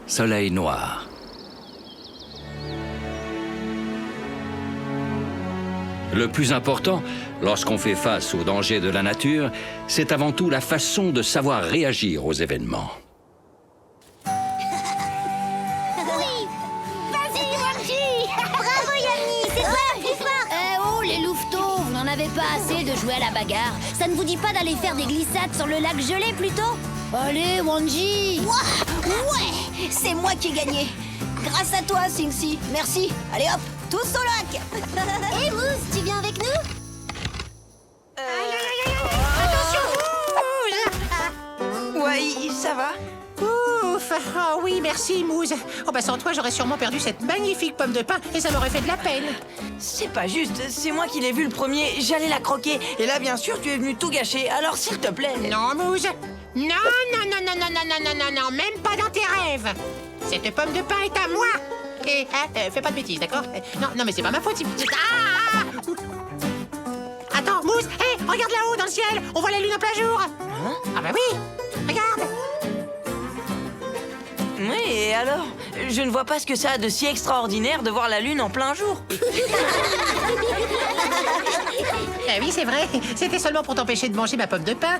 Soleil noir. Le plus important, lorsqu'on fait face aux dangers de la nature, c'est avant tout la façon de savoir réagir aux événements. Oui! Vas-y, Wanji! Bravo, Yami! C'est toi la plus forte! Eh oh, les louveteaux, vous n'en avez pas assez de jouer à la bagarre? Ça ne vous dit pas d'aller faire des glissades sur le lac gelé, plutôt? Allez, Wanji! Ouais, c'est moi qui ai gagné. Grâce à toi, Singsi. Merci. Allez hop, tous au lac. Hé, Mousse, tu viens avec nous? Ouais, ça va? Ouf! Oh oui, merci, Mousse. Oh bah sans toi, j'aurais sûrement perdu cette magnifique pomme de pain et ça m'aurait fait de la peine. C'est pas juste, c'est moi qui l'ai vu le premier, j'allais la croquer. Et là, bien sûr, tu es venu tout gâcher, alors s'il te plaît. Non, Mousse! Non, non, non, non, non, non, non, non, non, non, même pas dans tes rêves. Cette pomme de pain est à moi. Et fais pas de bêtises, d'accord? Non, non, mais c'est pas ma faute. Ah! Attends, Mousse, hé, regarde là-haut dans le ciel, on voit la lune en plein jour. Ah bah oui, regarde. Oui, et alors? Je ne vois pas ce que ça a de si extraordinaire de voir la lune en plein jour. Eh oui, c'est vrai, c'était seulement pour t'empêcher de manger ma pomme de pain.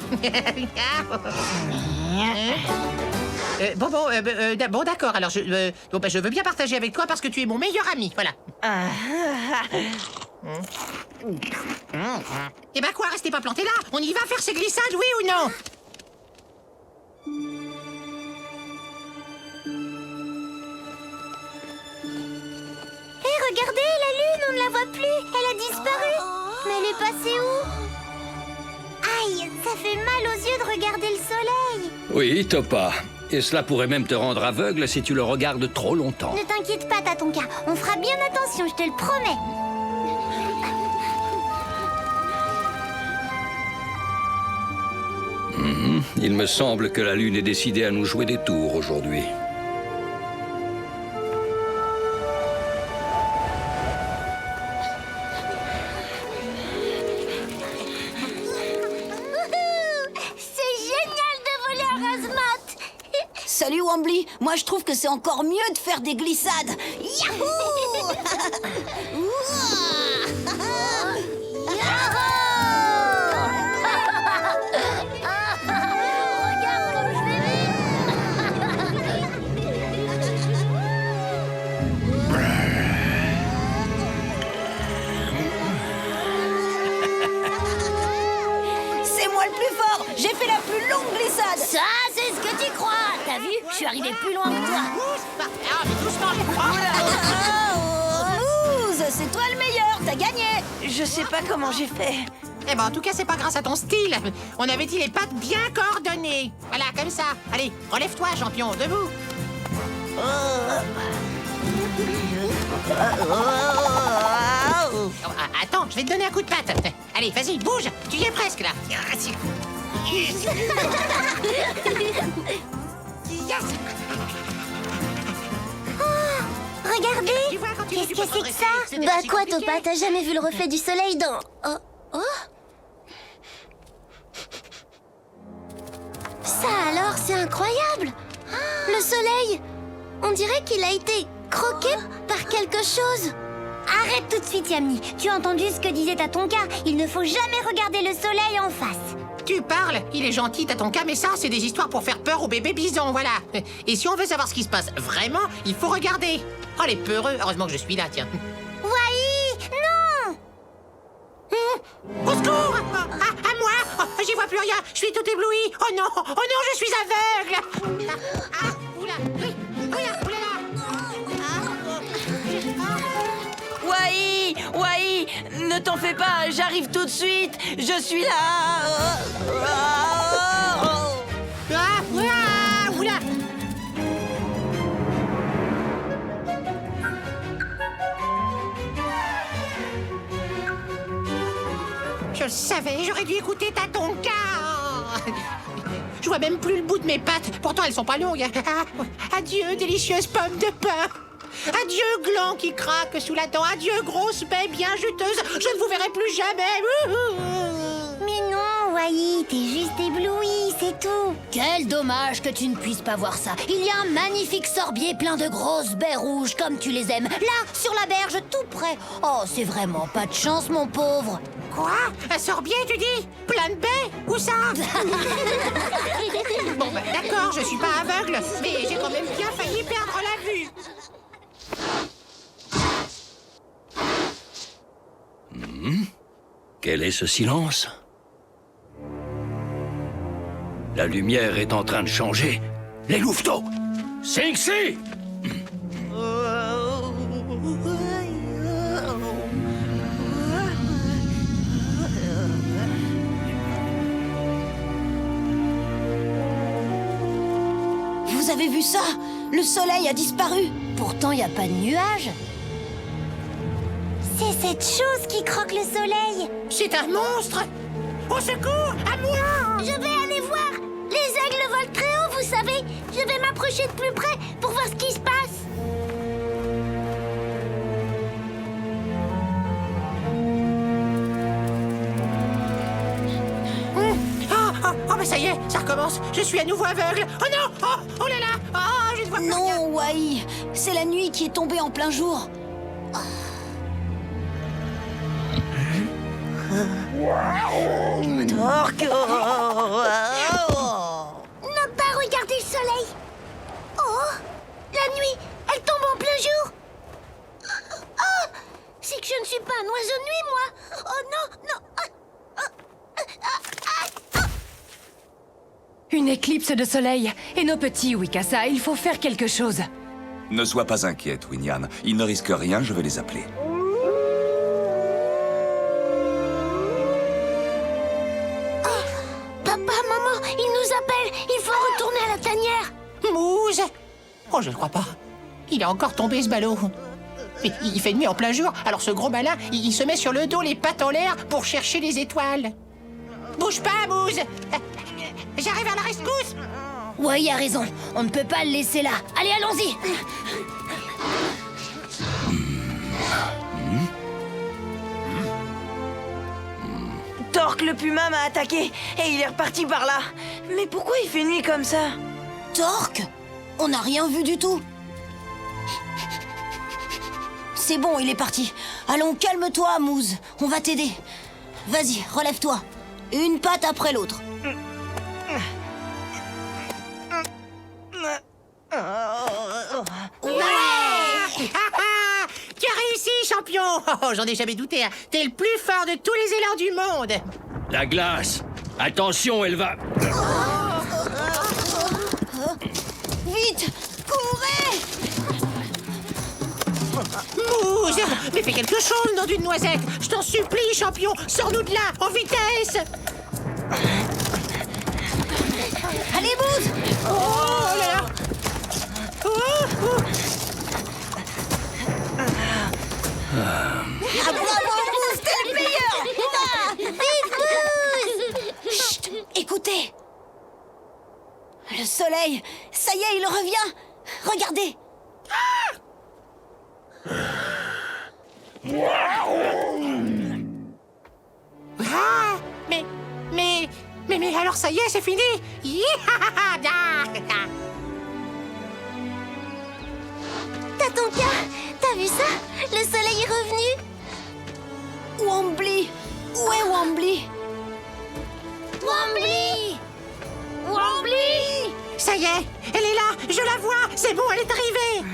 Bon, d'accord, alors je veux bien partager avec toi parce que tu es mon meilleur ami, voilà. Eh ben quoi, restez pas plantés là, on y va faire ces glissades, oui ou non? Hé, regardez, la lune, on ne la voit plus. Elle a disparu. Mais elle est passée où? Aïe, ça fait mal aux yeux de regarder le soleil. Oui, Topa. Et cela pourrait même te rendre aveugle si tu le regardes trop longtemps. Ne t'inquiète pas, Tatonka. On fera bien attention, je te le promets. Il me semble que la Lune est décidée à nous jouer des tours aujourd'hui. C'est génial de voler un Razmat. Salut Wambly, moi je trouve que c'est encore mieux de faire des glissades. Yahoo! Regarde comme je vais C'est moi le plus fort. J'ai fait la plus longue glissade. Ça, c'est ce que tu crois! T'as vu? Je suis arrivé plus loin que toi! Ah, mais doucement, Mousse, c'est toi le meilleur. T'as gagné. Je sais pas comment j'ai fait. Eh ben, en tout cas, c'est pas grâce à ton style. On avait dit les pattes bien coordonnées. Voilà, comme ça. Allez, relève-toi, champion, debout. Oh, attends, je vais te donner un coup de patte. Allez, vas-y, bouge. Tu y es presque, là. Regardez. Tu vois, quand tu Qu'est-ce tu que peux c'est que redresser, ça? c'était Bah pas si quoi, compliqué. Topa, t'as jamais vu le reflet du soleil dans... Oh. Ça alors, c'est incroyable. Le soleil, on dirait qu'il a été croqué par quelque chose. Arrête tout de suite, Yami. Tu as entendu ce que disait Tatonka. Il ne faut jamais regarder le soleil en face. Tu parles, il est gentil, t'as ton cas, mais ça, c'est des histoires pour faire peur au bébé bison, voilà. Et si on veut savoir ce qui se passe vraiment, il faut regarder. Oh, les peureux, heureusement que je suis là, tiens. Wai, non. Au secours! À moi! Oh, j'y vois plus rien, je suis tout ébloui. Oh non, je suis aveugle. Oula, oui, oula là. Wai, ne t'en fais pas, j'arrive tout de suite. Je suis là. Oula. Je le savais, j'aurais dû écouter Tatonka. Je vois même plus le bout de mes pattes, pourtant elles sont pas longues. Adieu, délicieuse pomme de pain. Adieu, gland qui craque sous la dent. Adieu, grosse baie bien juteuse. Je ne vous verrai plus jamais. Mais non, Wai, t'es juste ébloui, c'est tout. Quel dommage que tu ne puisses pas voir ça. Il y a un magnifique sorbier plein de grosses baies rouges comme tu les aimes. Là, sur la berge, tout près. Oh, c'est vraiment pas de chance, mon pauvre. Quoi? Un sorbier, tu dis? Plein de baies? Où ça? Bon, bah, d'accord, je suis pas aveugle, mais j'ai quand même bien failli perdre la vue. Quel est ce silence? La lumière est en train de changer. Les louveteaux! Sing-Si! Vous avez vu ça? Le soleil a disparu. Pourtant, il n'y a pas de nuages. C'est cette chose qui croque le soleil. C'est un monstre! Au secours! À moi! Je vais aller voir. Les aigles volent très haut, vous savez. Je vais m'approcher de plus près pour voir ce qui se passe. Oh, bah ça y est, ça recommence. Je suis à nouveau aveugle. Oh non! Oh là là! Oh, je ne vois plus rien. Non, Wai, c'est la nuit qui est tombée en plein jour. N'a pas regardé le soleil. Oh, la nuit, elle tombe en plein jour. Oh, c'est que je ne suis pas un oiseau de nuit, moi. Oh non, non. Une éclipse de soleil. Et nos petits, Wikasa, il faut faire quelque chose. Ne sois pas inquiète, Winyan. Ils ne risquent rien, je vais les appeler. Papa, maman, ils nous appellent. Il faut retourner à la tanière. Mousse! Oh, je ne crois pas. Il est encore tombé, ce ballot. Mais il fait nuit en plein jour, alors ce gros malin, il se met sur le dos, les pattes en l'air, pour chercher les étoiles. Bouge pas, Mousse! J'arrive à la rescousse! Wai a raison. On ne peut pas le laisser là. Allez, allons-y. Torque le puma m'a attaqué et il est reparti par là. Mais pourquoi il fait nuit comme ça? Torque? On n'a rien vu du tout. C'est bon, il est parti. Allons, calme-toi, Mousse. On va t'aider. Vas-y, relève-toi. Une patte après l'autre. Tu as réussi, champion! Oh, j'en ai jamais douté, hein. T'es le plus fort de tous les élans du monde! La glace! Attention, elle va... Vite! Courez! Mousse! Mais fais quelque chose, nom d'une noisette! Je t'en supplie, champion! Sors-nous de là, en vitesse! Allez, Mousse! Oh là là! Ah, bravo, Mousse, t'es le meilleur! Vive Mousse! Chut! Écoutez! Le soleil, ça y est, il revient! Regardez! Ah! Mais alors ça y est, c'est fini! Tatonka, t'as vu ça? Le soleil est revenu. Wombly! Où est Wombly? Wombly! Wombly! Ça y est, elle est là, je la vois, c'est bon, elle est arrivée!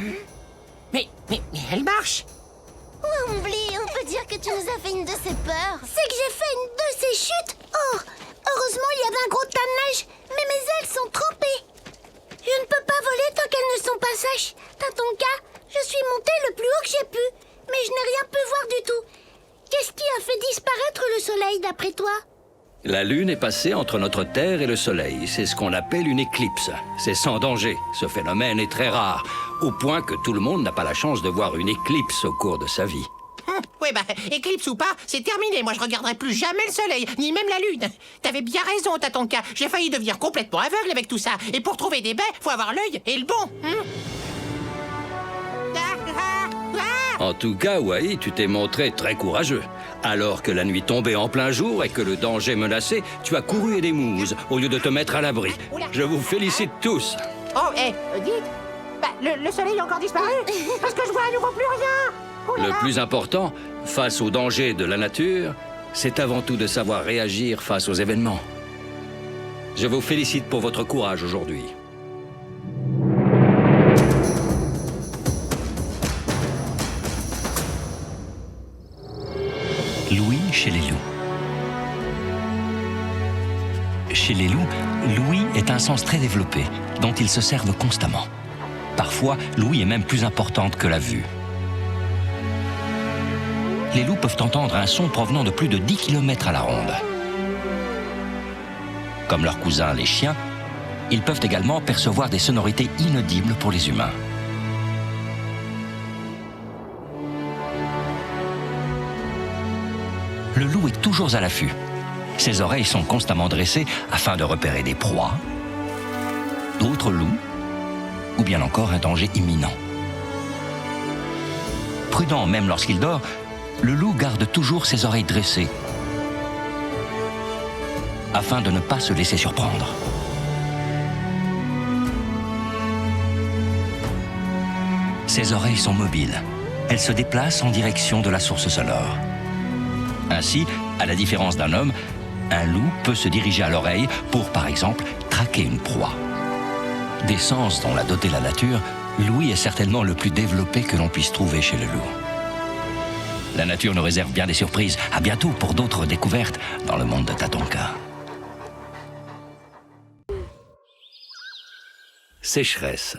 Mais elle marche! Wombly, on peut dire que tu nous as fait une de ces peurs. C'est que j'ai fait une de ces chutes. Oh, heureusement, il y avait un gros tas de neige, mais mes ailes sont trempées. Je ne peux pas voler tant qu'elles ne sont pas sèches. Tatonka, je suis montée le plus haut que j'ai pu, mais je n'ai rien pu voir du tout. Qu'est-ce qui a fait disparaître le soleil, d'après toi? La Lune est passée entre notre Terre et le Soleil. C'est ce qu'on appelle une éclipse. C'est sans danger. Ce phénomène est très rare, au point que tout le monde n'a pas la chance de voir une éclipse au cours de sa vie. Oui, bah, éclipse ou pas, c'est terminé. Moi, je regarderai plus jamais le soleil, ni même la lune. T'avais bien raison, Tatonka. J'ai failli devenir complètement aveugle avec tout ça. Et pour trouver des baies, faut avoir l'œil et le bon. En tout cas, Wai, tu t'es montré très courageux. Alors que la nuit tombait en plein jour et que le danger menaçait, tu as couru aider Mouze au lieu de te mettre à l'abri. Je vous félicite tous. Oh, dites, bah, le soleil a encore disparu. Parce que je vois à nouveau plus rien. Oh là Le là. plus important, face aux dangers de la nature, c'est avant tout de savoir réagir face aux événements. Je vous félicite pour votre courage aujourd'hui. Louis chez les loups. Chez les loups, l'ouïe est un sens très développé, dont ils se servent constamment. Parfois, l'ouïe est même plus importante que la vue. Les loups peuvent entendre un son provenant de plus de 10 km à la ronde. Comme leurs cousins les chiens, ils peuvent également percevoir des sonorités inaudibles pour les humains. Le loup est toujours à l'affût. Ses oreilles sont constamment dressées afin de repérer des proies, d'autres loups, ou bien encore un danger imminent. Prudent même lorsqu'il dort, le loup garde toujours ses oreilles dressées afin de ne pas se laisser surprendre. Ses oreilles sont mobiles. Elles se déplacent en direction de la source sonore. Ainsi, à la différence d'un homme, un loup peut se diriger à l'oreille pour, par exemple, traquer une proie. Des sens dont l'a doté la nature, l'ouïe est certainement le plus développé que l'on puisse trouver chez le loup. La nature nous réserve bien des surprises. À bientôt pour d'autres découvertes dans le monde de Tatonka. Sécheresse.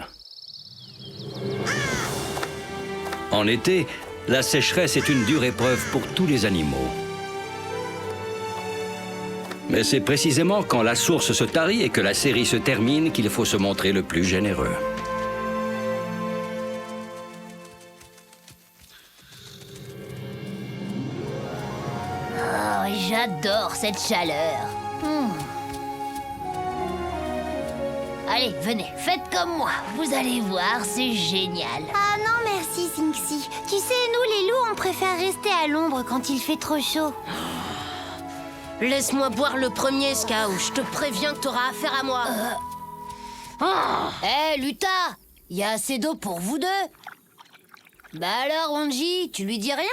En été, la sécheresse est une dure épreuve pour tous les animaux. Mais c'est précisément quand la source se tarit et que la série se termine qu'il faut se montrer le plus généreux. Oh, j'adore cette chaleur. Allez, venez, faites comme moi. Vous allez voir, c'est génial. Ah non, merci, Sinxi. Tu sais, nous, les loups, on préfère rester à l'ombre quand il fait trop chaud. Laisse-moi boire le premier, Ska, ou je te préviens que t'auras affaire à moi. Hé, Luta, il y a assez d'eau pour vous deux. Bah alors, Onji, tu lui dis rien?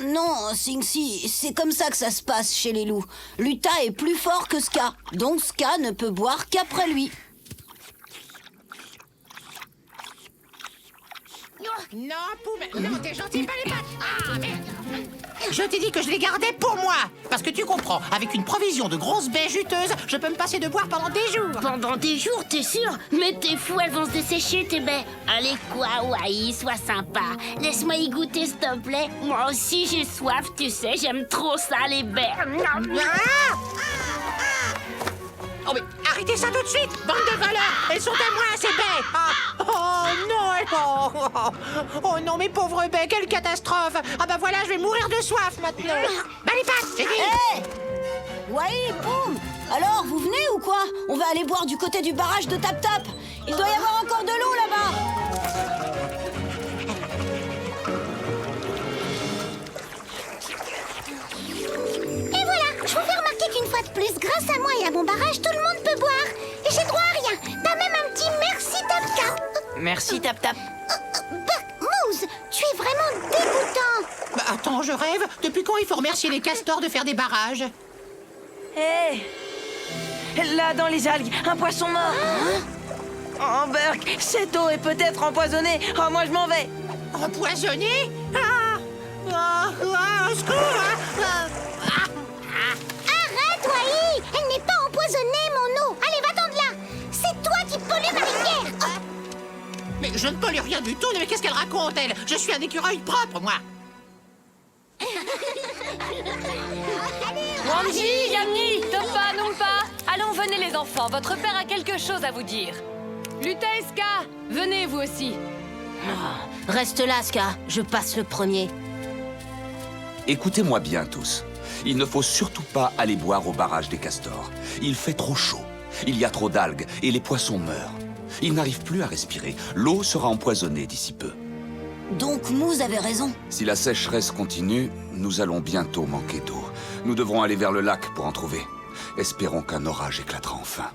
Non, Sinxi, c'est comme ça que ça se passe chez les loups. Luta est plus fort que Ska, donc Ska ne peut boire qu'après lui. Non, Poum, non, t'es gentil, pas les pattes. Ah, merde. Je t'ai dit que je les gardais pour moi. Parce que tu comprends, avec une provision de grosses baies juteuses, je peux me passer de boire pendant des jours. Pendant des jours, t'es sûr? Mais t'es fou, elles vont se dessécher, tes baies. Allez quoi, Wai, sois sympa. Laisse-moi y goûter, s'il te plaît. Moi aussi, j'ai soif, tu sais, j'aime trop ça, les baies. Ah! Oh, mais arrêtez ça tout de suite, bande de voleurs. Elles sont à moi, ces baies. Ah. Oh non, oh non, mes pauvres baies, quelle catastrophe. Ah bah voilà, je vais mourir de soif maintenant. Bah les pattes, j'ai dit. Hé Ouais, Poum. Alors, vous venez ou quoi? On va aller boire du côté du barrage de Tap Tap. Il doit y avoir encore de l'eau là-bas. Et voilà, je vous fais remarquer qu'une fois de plus, grâce à moi et à mon barrage, tout le monde peut boire. Et j'ai droit à rien. T'as même un petit merci Tapka. Merci, Tap Tap. Mouze, tu es vraiment dégoûtant. Bah attends, je rêve. Depuis quand il faut remercier les castors de faire des barrages? Hé Là, dans les algues, un poisson mort. Oh, Burk, cette eau est peut-être empoisonnée. Oh, moi, je m'en vais. Empoisonné? Au secours, Arrête, Wai. Elle n'est pas empoisonnée, mon eau. Allez, va-t'en de là. C'est toi qui pollues ma rivière. Mais je ne pollue rien du tout. Mais qu'est-ce qu'elle raconte, elle? Je suis un écureuil propre, moi. Wanji, Yamni, Topa, Numpa. Allons, venez les enfants, votre père a quelque chose à vous dire. Luta et Ska, venez vous aussi. Reste là, Ska, je passe le premier. Écoutez-moi bien tous. Il ne faut surtout pas aller boire au barrage des castors. Il fait trop chaud. Il y a trop d'algues et les poissons meurent. Ils n'arrivent plus à respirer. L'eau sera empoisonnée d'ici peu. Donc Moose avait raison. Si la sécheresse continue, nous allons bientôt manquer d'eau. Nous devrons aller vers le lac pour en trouver. Espérons qu'un orage éclatera enfin.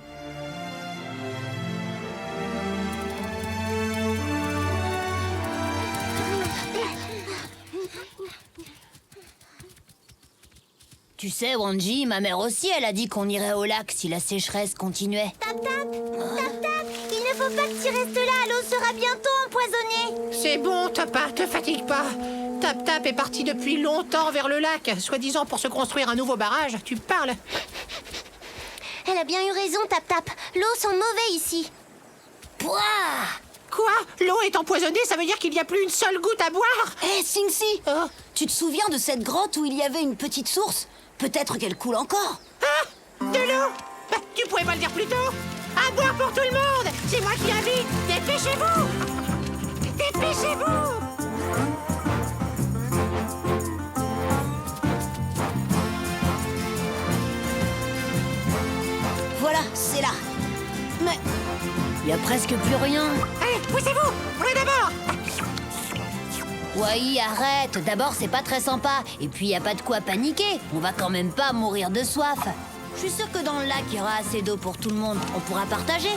Tu sais, Wanji, ma mère aussi, elle a dit qu'on irait au lac si la sécheresse continuait. Tap tap, tap tap. Il ne faut pas que tu restes là, l'eau sera bientôt empoisonnée. C'est bon, Tapa, te fatigue pas. Tap Tap est parti depuis longtemps vers le lac, soi-disant pour se construire un nouveau barrage. Tu parles? Elle a bien eu raison, Tap Tap. L'eau sent mauvais ici. Pouah! Quoi? L'eau est empoisonnée, ça veut dire qu'il n'y a plus une seule goutte à boire? Hé, Sing-Si, Oh. tu te souviens de cette grotte où il y avait une petite source? Peut-être qu'elle coule encore. Ah! De l'eau? Bah, tu pouvais pas le dire plus tôt? À boire pour tout le monde! C'est moi qui invite! Dépêchez-vous! Dépêchez-vous! Voilà, c'est là. Mais Il y a presque plus rien. Allez, poussez-vous! Moi d'abord! Wai, arrête. D'abord, c'est pas très sympa. Et puis, y a pas de quoi paniquer. On va quand même pas mourir de soif. Je suis sûre que dans le lac, il y aura assez d'eau pour tout le monde. On pourra partager.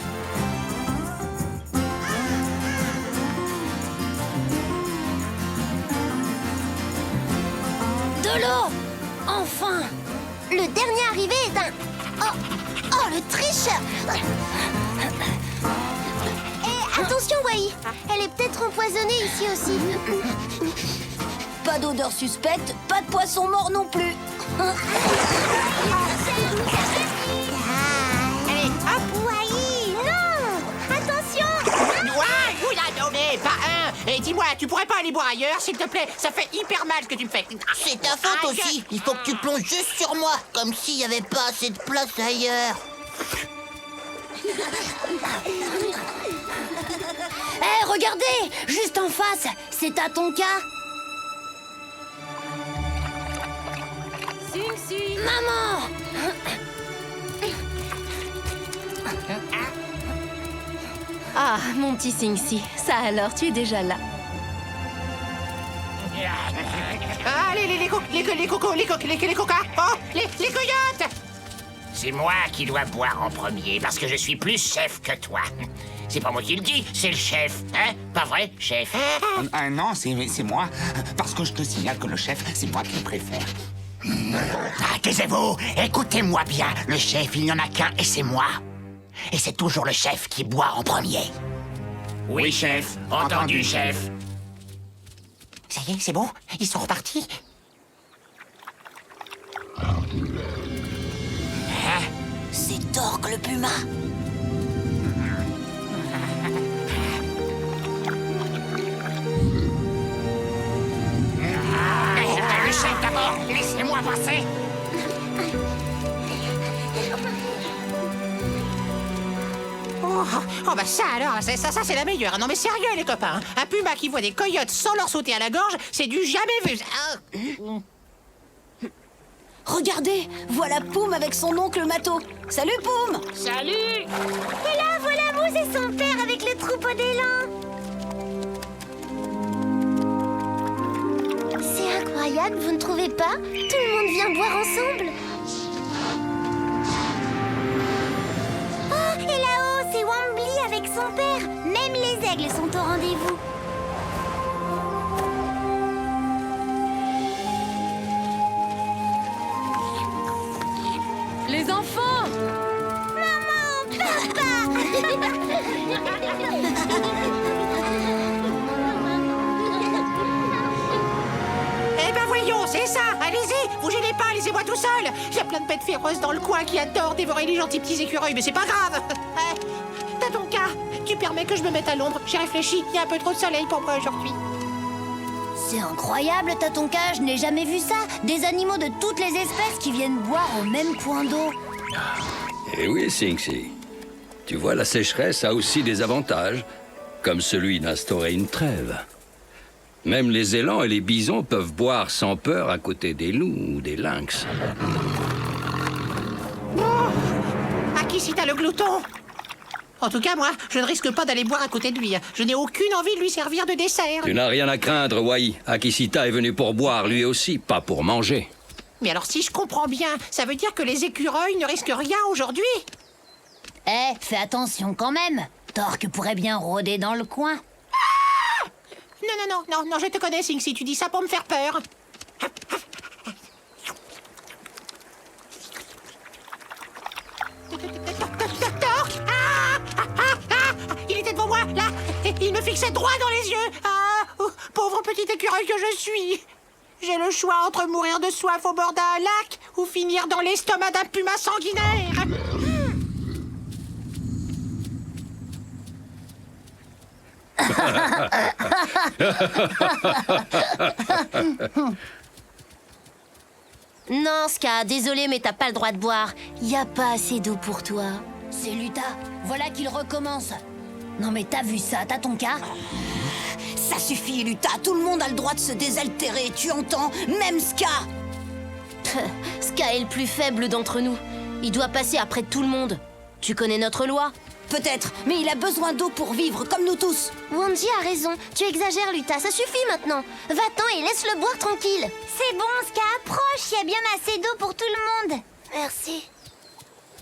De l'eau! Enfin! Le dernier arrivé est un... Oh, le tricheur! Et attention, Wai. Elle est peut-être empoisonnée ici aussi. pas d'odeur suspecte, pas de poisson mort non plus. Allez, hop! Wai, non! Attention! Ouais, vous la donnez, pas un! Et dis-moi, tu pourrais pas aller boire ailleurs, s'il te plaît? Ça fait hyper mal ce que tu me fais. C'est ta faute aussi. Il faut que tu plonges juste sur moi, comme s'il n'y avait pas assez de place ailleurs. Hé, regardez! Juste en face, c'est Tatonka. Sing-Si! Maman! Ah, mon petit Sing-Si. Ça alors, tu es déjà là. Allez, les cocas! Oh, les coyotes! C'est moi qui dois boire en premier, parce que je suis plus chef que toi. C'est pas moi qui le dis, c'est le chef, hein? Pas vrai, chef? Non, c'est moi. Parce que je te signale que le chef, c'est moi qui le préfère. Ah, taisez-vous! Écoutez-moi bien, le chef, il n'y en a qu'un, et c'est moi. Et c'est toujours le chef qui boit en premier. Oui, chef. Entendu, chef. Ça y est, c'est bon? Ils sont repartis? C'est Torque le puma. Le chef d'abord, laissez-moi passer. Oh bah ça alors, ça c'est la meilleure. Non mais sérieux les copains, un puma qui voit des coyotes sans leur sauter à la gorge, c'est du jamais vu. Regardez, voilà Poum avec son oncle Mato. Salut Poum! Salut! Et là, voilà Moose et son père avec le troupeau d'élan. C'est incroyable, vous ne trouvez pas? Tout le monde vient boire ensemble. Oh, et là-haut, c'est Wambly avec son père. Même les aigles sont au rendez-vous. Les enfants! Maman, papa! Eh ben voyons, c'est ça. Allez-y, vous gênez pas, laissez-moi tout seul. Il y a plein de bêtes féroces dans le coin qui adorent dévorer les gentils petits écureuils, mais c'est pas grave. T'as ton cas. Tu permets que je me mette à l'ombre. J'ai réfléchi, il y a un peu trop de soleil pour moi aujourd'hui. C'est incroyable, Tatonka, je n'ai jamais vu ça. Des animaux de toutes les espèces qui viennent boire au même point d'eau. Eh oui, Sing-Si. Tu vois, la sécheresse a aussi des avantages, comme celui d'instaurer une trêve. Même les élans et les bisons peuvent boire sans peur à côté des loups ou des lynx. À qui si t'as le glouton? En tout cas, moi, je ne risque pas d'aller boire à côté de lui. Je n'ai aucune envie de lui servir de dessert. Tu n'as rien à craindre, Wai. Akishita est venu pour boire lui aussi, pas pour manger. Mais alors, si je comprends bien, ça veut dire que les écureuils ne risquent rien aujourd'hui? Eh, fais attention quand même. Torque pourrait bien rôder dans le coin. Ah! Non, je te connais, Sing, si tu dis ça pour me faire peur. Torque! Il était devant moi, là. Il me fixait droit dans les yeux. Pauvre petit écureuil que je suis. J'ai le choix entre mourir de soif au bord d'un lac ou finir dans l'estomac d'un puma sanguinaire. Non, Ska, désolé, mais t'as pas le droit de boire. Y a pas assez d'eau pour toi. C'est Luta, voilà qu'il recommence. Non mais t'as vu ça, t'as ton cas? Ça suffit, Luta. Tout le monde a le droit de se désaltérer, tu entends? Même Ska. Ska est le plus faible d'entre nous. Il doit passer après tout le monde. Tu connais notre loi? Peut-être, mais il a besoin d'eau pour vivre, comme nous tous. Wanji a raison. Tu exagères, Luta. Ça suffit maintenant. Va-t'en et laisse-le boire tranquille. C'est bon, Ska, approche. Y a bien assez d'eau pour tout le monde. Merci.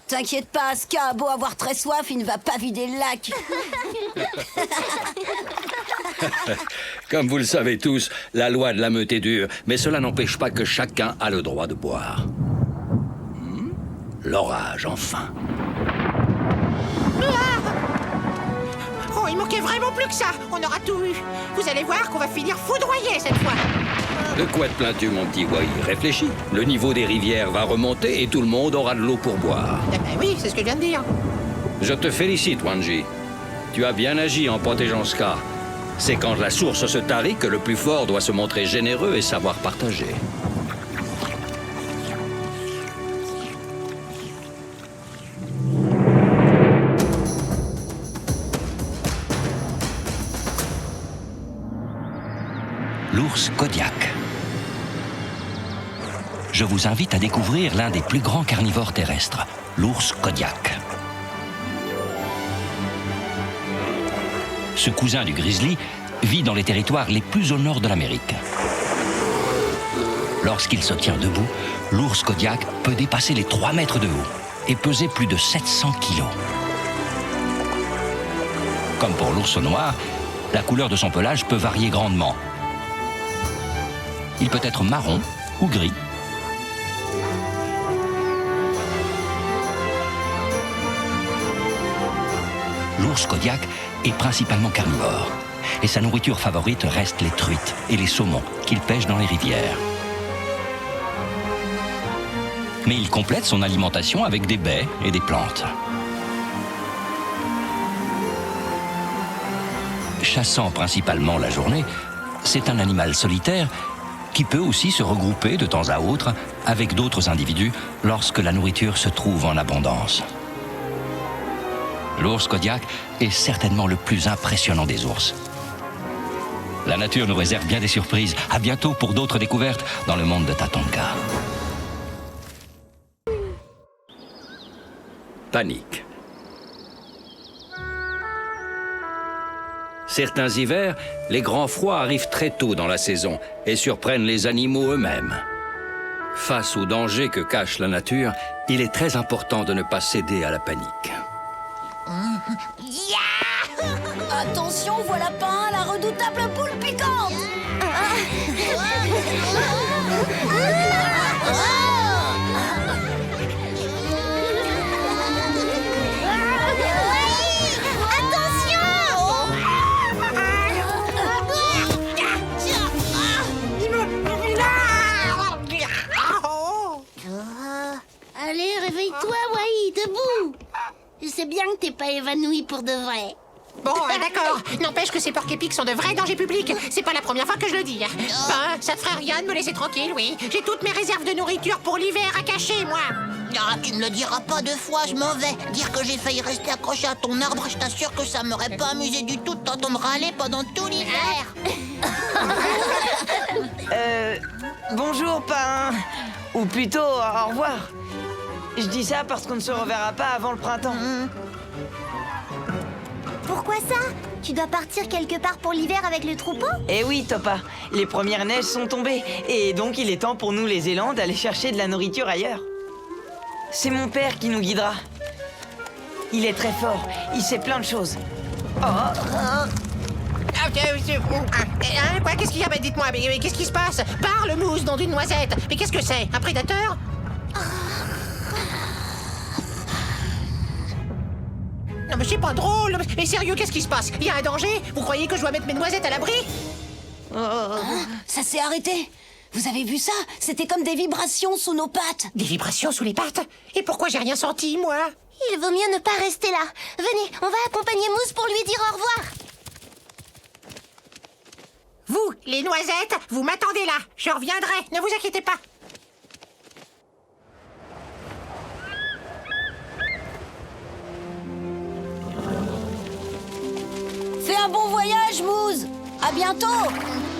T'inquiète pas, Ska a beau avoir très soif, il ne va pas vider le lac. Comme vous le savez tous, la loi de la meute est dure, mais cela n'empêche pas que chacun a le droit de boire. L'orage, enfin. Oh, il manquait vraiment plus que ça. On aura tout eu. Vous allez voir qu'on va finir foudroyés cette fois. De quoi te plains-tu, mon petit Wai? Réfléchis. Le niveau des rivières va remonter et tout le monde aura de l'eau pour boire. Eh ben oui, c'est ce que je viens de dire. Je te félicite, Wanji. Tu as bien agi en protégeant Ska. C'est quand la source se tarit que le plus fort doit se montrer généreux et savoir partager. L'ours Kodiak. Je vous invite à découvrir l'un des plus grands carnivores terrestres, l'ours Kodiak. Ce cousin du grizzly vit dans les territoires les plus au nord de l'Amérique. Lorsqu'il se tient debout, l'ours Kodiak peut dépasser les 3 mètres de haut et peser plus de 700 kilos. Comme pour l'ours noir, la couleur de son pelage peut varier grandement. Il peut être marron ou gris. L'ours Kodiak est principalement carnivore. Et sa nourriture favorite reste les truites et les saumons qu'il pêche dans les rivières. Mais il complète son alimentation avec des baies et des plantes. Chassant principalement la journée, c'est un animal solitaire qui peut aussi se regrouper de temps à autre avec d'autres individus lorsque la nourriture se trouve en abondance. L'ours Kodiak est certainement le plus impressionnant des ours. La nature nous réserve bien des surprises. À bientôt pour d'autres découvertes dans le monde de Tatonka. Panique. Certains hivers, les grands froids arrivent très tôt dans la saison et surprennent les animaux eux-mêmes. Face aux dangers que cache la nature, il est très important de ne pas céder à la panique. Attention, voilà pas la redoutable boule piquante. Allez, réveille-toi, Wai, debout. Je sais bien que t'es pas évanoui pour de vrai. Bon, d'accord. N'empêche que ces porc-épics sont de vrais dangers publics. C'est pas la première fois que je le dis. Ben, ça te ferait rien de me laisser tranquille, oui. J'ai toutes mes réserves de nourriture pour l'hiver à cacher, moi. Ah, tu ne le diras pas 2 fois, je m'en vais. Dire que j'ai failli rester accroché à ton arbre, je t'assure que ça m'aurait pas amusé du tout de t'entendre râler pendant tout l'hiver. Bonjour, parrain. Ou plutôt, au revoir. Je dis ça parce qu'on ne se reverra pas avant le printemps. Pourquoi ça? Tu dois partir quelque part pour l'hiver avec le troupeau? Eh oui, Topa, les premières neiges sont tombées, et donc il est temps pour nous les élans d'aller chercher de la nourriture ailleurs. C'est mon père qui nous guidera. Il est très fort, il sait plein de choses. Quoi? Qu'est-ce qu'il y a? Dites-moi, mais qu'est-ce qui se passe? Parle, Mousse, nom d'une noisette. Mais qu'est-ce que c'est? Un prédateur? Non mais c'est pas drôle. Mais sérieux, qu'est-ce qui se passe? Il y a un danger? Vous croyez que je dois mettre mes noisettes à l'abri? Ça s'est arrêté. Vous avez vu ça? C'était comme des vibrations sous nos pattes. Des vibrations sous les pattes? Et pourquoi j'ai rien senti, moi? Il vaut mieux ne pas rester là. Venez, on va accompagner Mousse pour lui dire au revoir. Vous, les noisettes, vous m'attendez là. Je reviendrai, ne vous inquiétez pas. Fais un bon voyage, Mousse. À bientôt.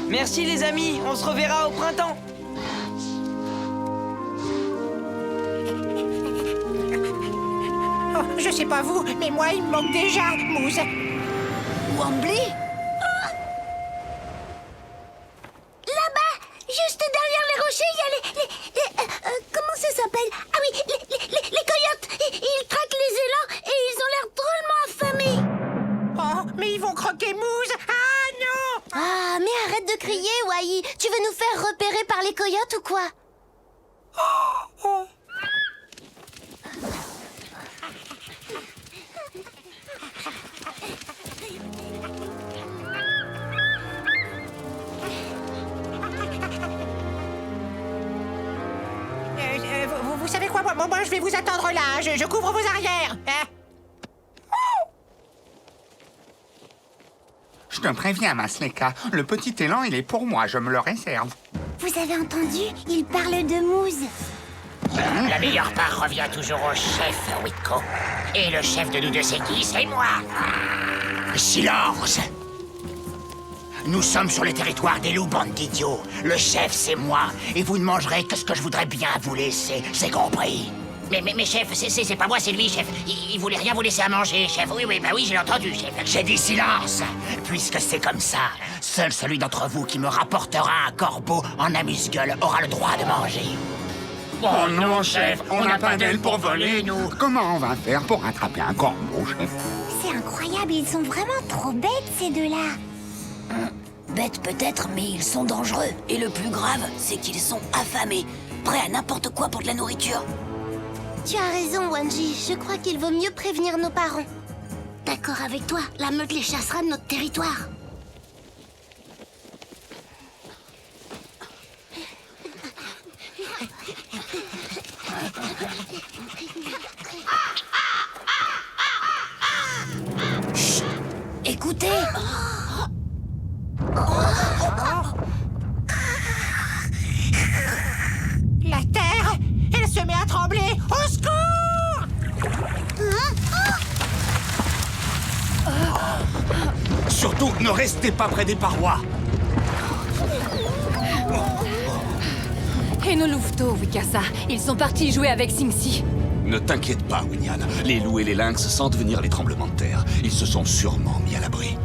Merci les amis, on se reverra au printemps. Oh, je sais pas vous, mais moi, il me manque déjà, Mousse. Wambly? Là-bas, juste derrière les rochers, il y a comment ça s'appelle? Ah oui, les coyotes. Ils traquent les élans et ils ont l'air drôlement affamés. Oh, mais ils vont croquer Mousse. Ah non! Ah, mais arrête de crier, Wai. Tu veux nous faire repérer par les coyotes ou quoi? Vous savez quoi, moi, je vais vous attendre là. Je couvre vos arrières. Hein? Je te préviens, Masleka, le petit élan, il est pour moi, je me le réserve. Vous avez entendu? Il parle de Mousse. La meilleure part revient toujours au chef, Wicco. Et le chef de nous deux, c'est qui? C'est moi. Silence! Nous sommes sur le territoire des loups, bande d'idiots. Le chef, c'est moi. Et vous ne mangerez que ce que je voudrais bien vous laisser. C'est compris? Mais chef, c'est pas moi, c'est lui, chef. Il voulait rien vous laisser à manger, chef. Oui, bah oui, j'ai entendu, chef. J'ai dit silence. Puisque c'est comme ça, seul celui d'entre vous qui me rapportera un corbeau en amuse-gueule aura le droit de manger. Oh non, chef, on n'a pas d'aile pour voler, nous. Comment on va faire pour attraper un corbeau, chef? C'est incroyable, ils sont vraiment trop bêtes, ces deux-là. Bêtes peut-être, mais ils sont dangereux. Et le plus grave, c'est qu'ils sont affamés, prêts à n'importe quoi pour de la nourriture. Tu as raison, Wanji. Je crois qu'il vaut mieux prévenir nos parents. D'accord avec toi, la meute les chassera de notre territoire. Chut! Écoutez! La terre, elle se met à trembler. Au secours! Surtout, ne restez pas près des parois. Et nos louveteaux, Wicassa, ils sont partis jouer avec Singsi. Ne t'inquiète pas, Winyan. Les loups et les lynx sentent venir les tremblements de terre. Ils se sont sûrement mis à l'abri.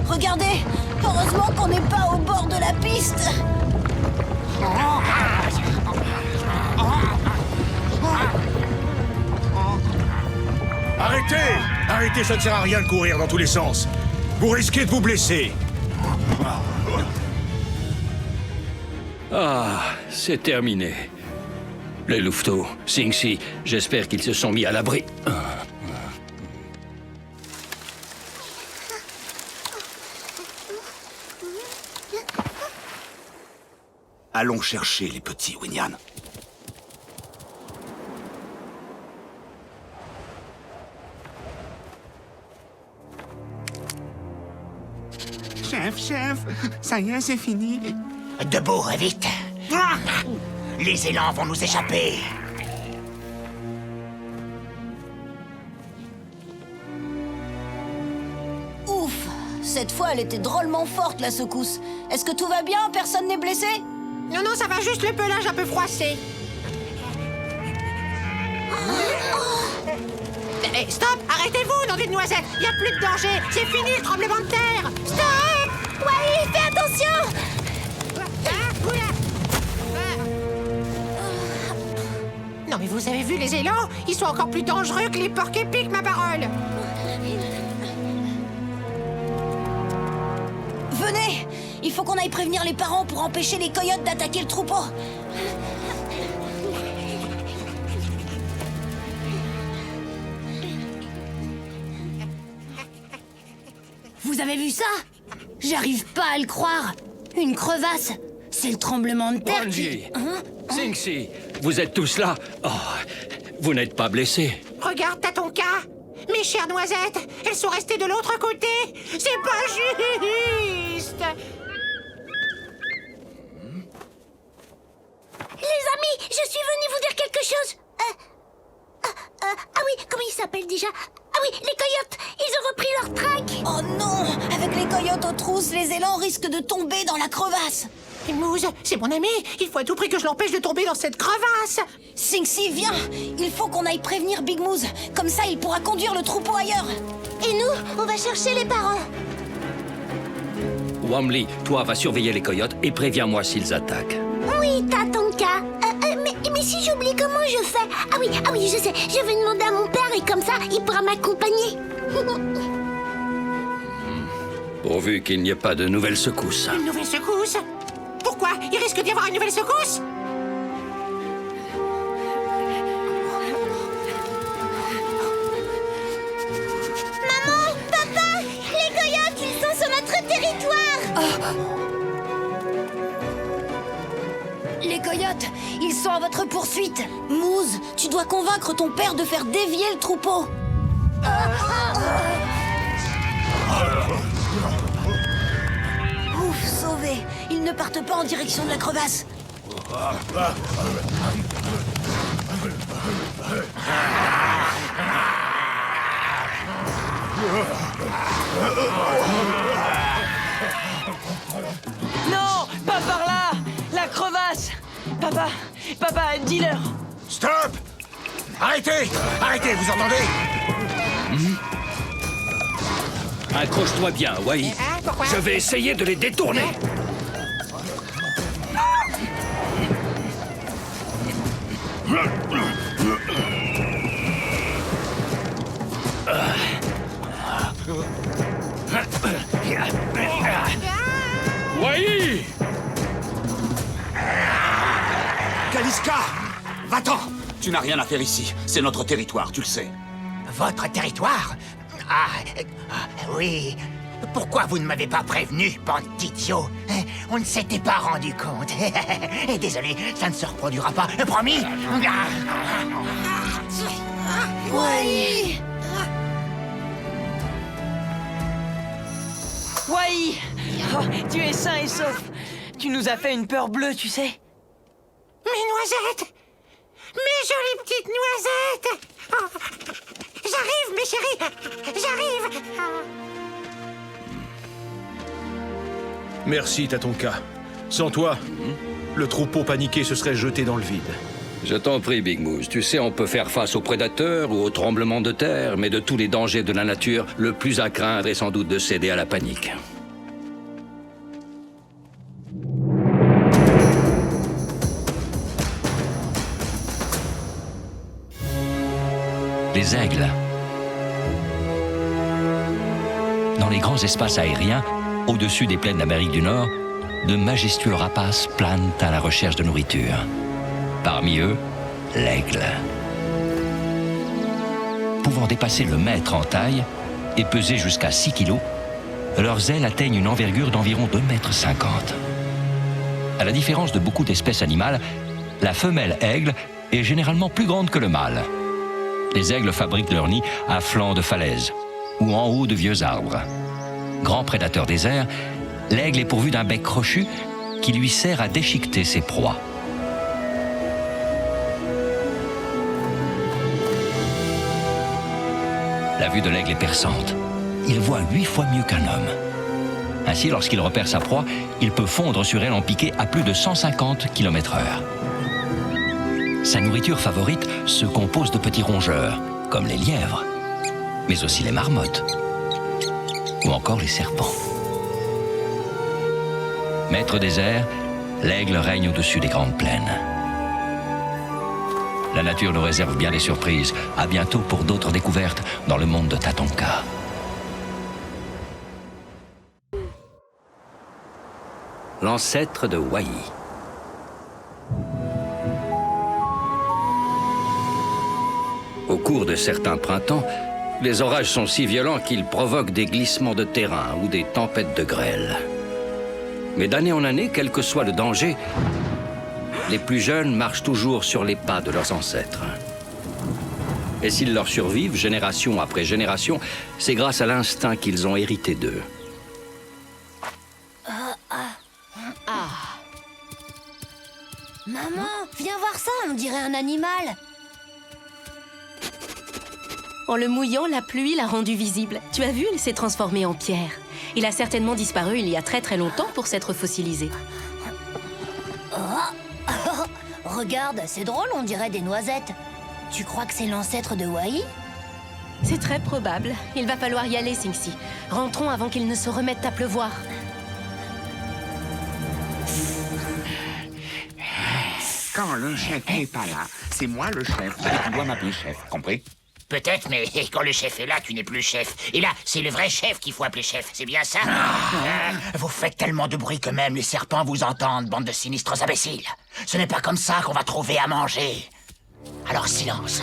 Regardez, heureusement qu'on n'est pas au bord de la piste. Arrêtez! Arrêtez, ça ne sert à rien de courir dans tous les sens. Vous risquez de vous blesser. Ah, c'est terminé. Les louveteaux, Singsi, j'espère qu'ils se sont mis à l'abri. Allons chercher les petits, Winyan. Chef, ça y est, c'est fini. Debout, vite. Les élans vont nous échapper. Ouf, cette fois elle était drôlement forte la secousse. Est-ce que tout va bien? Personne n'est blessé? Non, ça va juste le pelage un peu froissé. Oh, Stop! Arrêtez-vous, nom d'une noisette! Il n'y a plus de danger! C'est fini le tremblement de terre! Stop! Wally, fais attention! Non mais vous avez vu les élans? Ils sont encore plus dangereux que les porcs épiques, ma parole! Venez! Il faut qu'on aille prévenir les parents pour empêcher les coyotes d'attaquer le troupeau. Vous avez vu ça? J'arrive pas à le croire. Une crevasse. C'est le tremblement de terre Bonji, Hein? Singsi, vous êtes tous là? Oh, vous n'êtes pas blessés? Regarde, t'as ton cas! Mes chères noisettes, elles sont restées de l'autre côté! C'est pas juste! Les amis, je suis venue vous dire quelque chose. Ah oui, comment ils s'appellent déjà? Ah oui, les coyotes, ils ont repris leur traque. Oh non! Avec les coyotes aux trousses, les élans risquent de tomber dans la crevasse. Moose, c'est mon ami! Il faut à tout prix que je l'empêche de tomber dans cette crevasse! Singsi, viens! Il faut qu'on aille prévenir Big Moose. Comme ça, il pourra conduire le troupeau ailleurs. Et nous, on va chercher les parents. Wamli, toi, va surveiller les coyotes et préviens-moi s'ils attaquent. Oui, Tatonka. Mais si j'oublie comment je fais. Ah oui, je sais. Je vais demander à mon père et comme ça, il pourra m'accompagner. Pourvu qu'il n'y ait pas de nouvelles secousses. Une nouvelle secousse? Pourquoi? Il risque d'y avoir une nouvelle secousse? Maman, papa, les coyotes, ils sont sur notre territoire. Les coyotes, ils sont à votre poursuite. Moose, tu dois convaincre ton père de faire dévier le troupeau. Ouf, sauvé. Ils ne partent pas en direction de la crevasse. Non, pas par là! La crevasse! Papa, dis-leur! Stop! Arrêtez! Arrêtez, vous entendez? Accroche-toi bien, Wai. Pourquoi? Je vais essayer de les détourner. Wai! Kaliska! Va-t'en! Tu n'as rien à faire ici. C'est notre territoire, tu le sais. Votre territoire? Oui. Pourquoi vous ne m'avez pas prévenu, bande d'idiots? On ne s'était pas rendu compte. Désolé, ça ne se reproduira pas. Promis? Oui. Wai! Oh, tu es sain et sauf. Tu nous as fait une peur bleue, tu sais. Mes noisettes! Mes jolies petites noisettes! Oh, j'arrive, mes chéris! J'arrive! Merci, Tatonka. Sans toi, le troupeau paniqué se serait jeté dans le vide. Je t'en prie, Big Moose. Tu sais, on peut faire face aux prédateurs ou aux tremblements de terre, mais de tous les dangers de la nature, le plus à craindre est sans doute de céder à la panique. Les aigles. Dans les grands espaces aériens, au-dessus des plaines d'Amérique du Nord, de majestueux rapaces planent à la recherche de nourriture. Parmi eux, l'aigle. Pouvant dépasser le mètre en taille et peser jusqu'à 6 kilos, leurs ailes atteignent une envergure d'environ 2,50 mètres. À la différence de beaucoup d'espèces animales, la femelle aigle est généralement plus grande que le mâle. Les aigles fabriquent leur nid à flanc de falaise ou en haut de vieux arbres. Grand prédateur des airs, l'aigle est pourvu d'un bec crochu qui lui sert à déchiqueter ses proies. La vue de l'aigle est perçante. Il voit 8 fois mieux qu'un homme. Ainsi, lorsqu'il repère sa proie, il peut fondre sur elle en piqué à plus de 150 km/h. Sa nourriture favorite se compose de petits rongeurs, comme les lièvres. mais aussi les marmottes ou encore les serpents. Maître des airs, l'aigle règne au-dessus des grandes plaines. La nature nous réserve bien des surprises. À bientôt pour d'autres découvertes dans le monde de Tatonka. L'ancêtre de Wai. Au cours de certains printemps, les orages sont si violents qu'ils provoquent des glissements de terrain ou des tempêtes de grêle. Mais d'année en année, quel que soit le danger, les plus jeunes marchent toujours sur les pas de leurs ancêtres. Et s'ils leur survivent, génération après génération, c'est grâce à l'instinct qu'ils ont hérité d'eux. Maman, viens voir ça, on dirait un animal. En le mouillant, la pluie l'a rendu visible. Tu as vu, il s'est transformé en pierre. Il a certainement disparu il y a très très longtemps pour s'être fossilisé. Regarde, c'est drôle, on dirait des noisettes. Tu crois que c'est l'ancêtre de Wai? C'est très probable. Il va falloir y aller, Singsi. Rentrons avant qu'il ne se remette à pleuvoir. Quand le chef n'est pas là, c'est moi le chef. Et tu dois m'appeler chef, compris? Peut-être, mais quand le chef est là, tu n'es plus chef. Et là, c'est le vrai chef qu'il faut appeler chef, c'est bien ça? Vous faites tellement de bruit que même les serpents vous entendent, bande de sinistres imbéciles. Ce n'est pas comme ça qu'on va trouver à manger. Alors silence.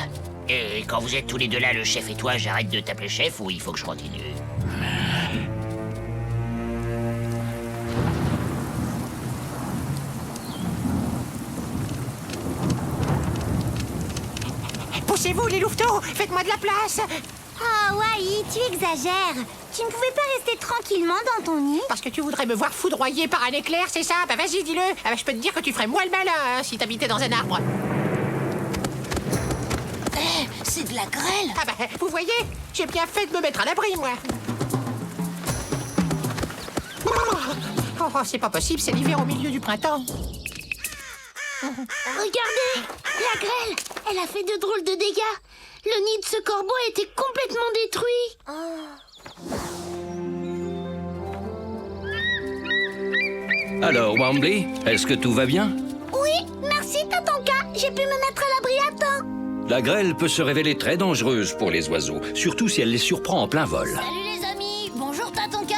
Et quand vous êtes tous les deux là, le chef et toi, j'arrête de t'appeler chef ou il faut que je continue? Poussez-vous, les louveteaux! Faites-moi de la place! Oh, Wai, tu exagères. Tu ne pouvais pas rester tranquillement dans ton nid? Parce que tu voudrais me voir foudroyer par un éclair, c'est ça? Bah vas-y, dis-le! Ah bah, je peux te dire que tu ferais moins le malin hein, si t'habitais dans un arbre. C'est de la grêle. Ah bah, vous voyez? J'ai bien fait de me mettre à l'abri, moi. Oh, c'est pas possible, c'est l'hiver au milieu du printemps. Regardez, la grêle, elle a fait de drôles de dégâts. Le nid de ce corbeau a été complètement détruit. Alors, Wambly, est-ce que tout va bien? Oui, merci Tatonka, j'ai pu me mettre à l'abri à temps. La grêle peut se révéler très dangereuse pour les oiseaux, surtout si elle les surprend en plein vol. Salut les amis, bonjour Tatonka.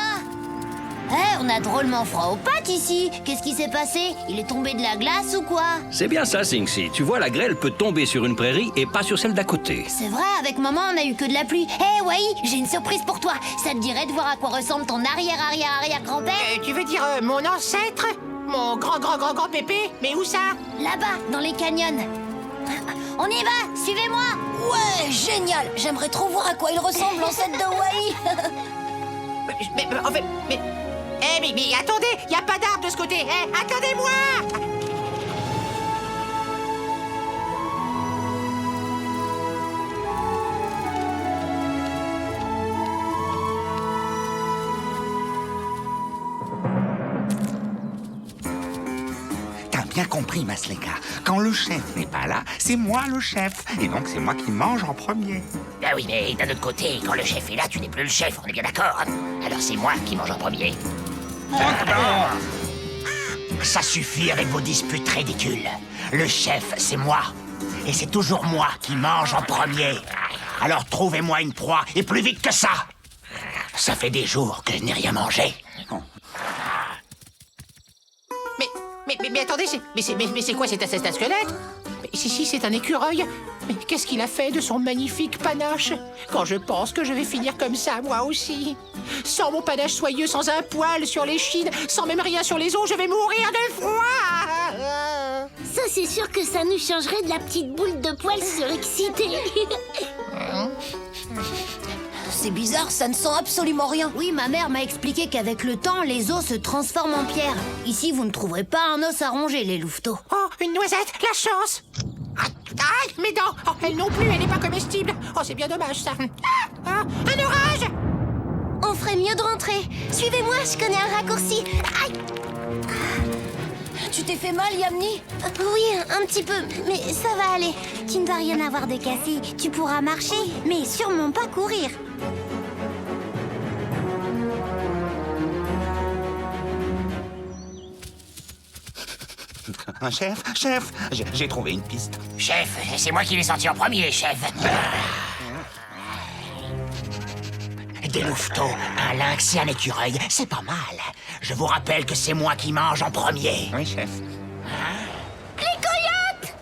On a drôlement froid aux pattes ici. Qu'est-ce qui s'est passé? Il est tombé de la glace ou quoi? C'est bien ça, Singsi. Tu vois, la grêle peut tomber sur une prairie et pas sur celle d'à côté. C'est vrai, avec maman, on a eu que de la pluie. Hé, Wai, j'ai une surprise pour toi. Ça te dirait de voir à quoi ressemble ton arrière-arrière-arrière-grand-père? Tu veux dire mon ancêtre? Mon grand pépé? Mais où ça? Là-bas, dans les canyons. On y va, suivez-moi. Ouais, génial. J'aimerais trop voir à quoi il ressemble, l'ancêtre de Wai. mais attendez, y a pas d'arbre de ce côté. Attendez-moi! T'as bien compris, Masleka. Quand le chef n'est pas là, c'est moi le chef. Et donc, c'est moi qui mange en premier. Ah oui, mais d'un autre côté, quand le chef est là, tu n'es plus le chef, on est bien d'accord? Alors c'est moi qui mange en premier. Ça suffit avec vos disputes ridicules. Le chef, c'est moi. Et c'est toujours moi qui mange en premier. Alors trouvez-moi une proie, et plus vite que ça. Ça fait des jours que je n'ai rien mangé. Mais attendez, c'est quoi c'est un squelette? Mais si, c'est un écureuil. Mais qu'est-ce qu'il a fait de son magnifique panache? Quand je pense que je vais finir comme ça, moi aussi. Sans mon panache soyeux, sans un poil sur les chines, sans même rien sur les os, je vais mourir de froid. Ça, c'est sûr que ça nous changerait de la petite boule de poils surexcitée. C'est bizarre, ça ne sent absolument rien. Oui, ma mère m'a expliqué qu'avec le temps, les os se transforment en pierre. Ici, vous ne trouverez pas un os à ronger, les louveteaux. Oh, une noisette, la chance. Aïe, mes dents. Oh, elle non plus, elle n'est pas comestible. Oh, c'est bien dommage, ça. Un orage. On ferait mieux de rentrer. Suivez-moi, je connais un raccourci. Aïe. Tu t'es fait mal, Yamni? Oui, un petit peu, mais ça va aller. Tu ne vas rien avoir de cassé. Tu pourras marcher, mais sûrement pas courir. Chef, j'ai trouvé une piste. Chef, c'est moi qui l'ai sorti en premier, chef. Des louveteaux, un lynx et un écureuil, c'est pas mal. Je vous rappelle que c'est moi qui mange en premier. Oui, chef. Les coyotes!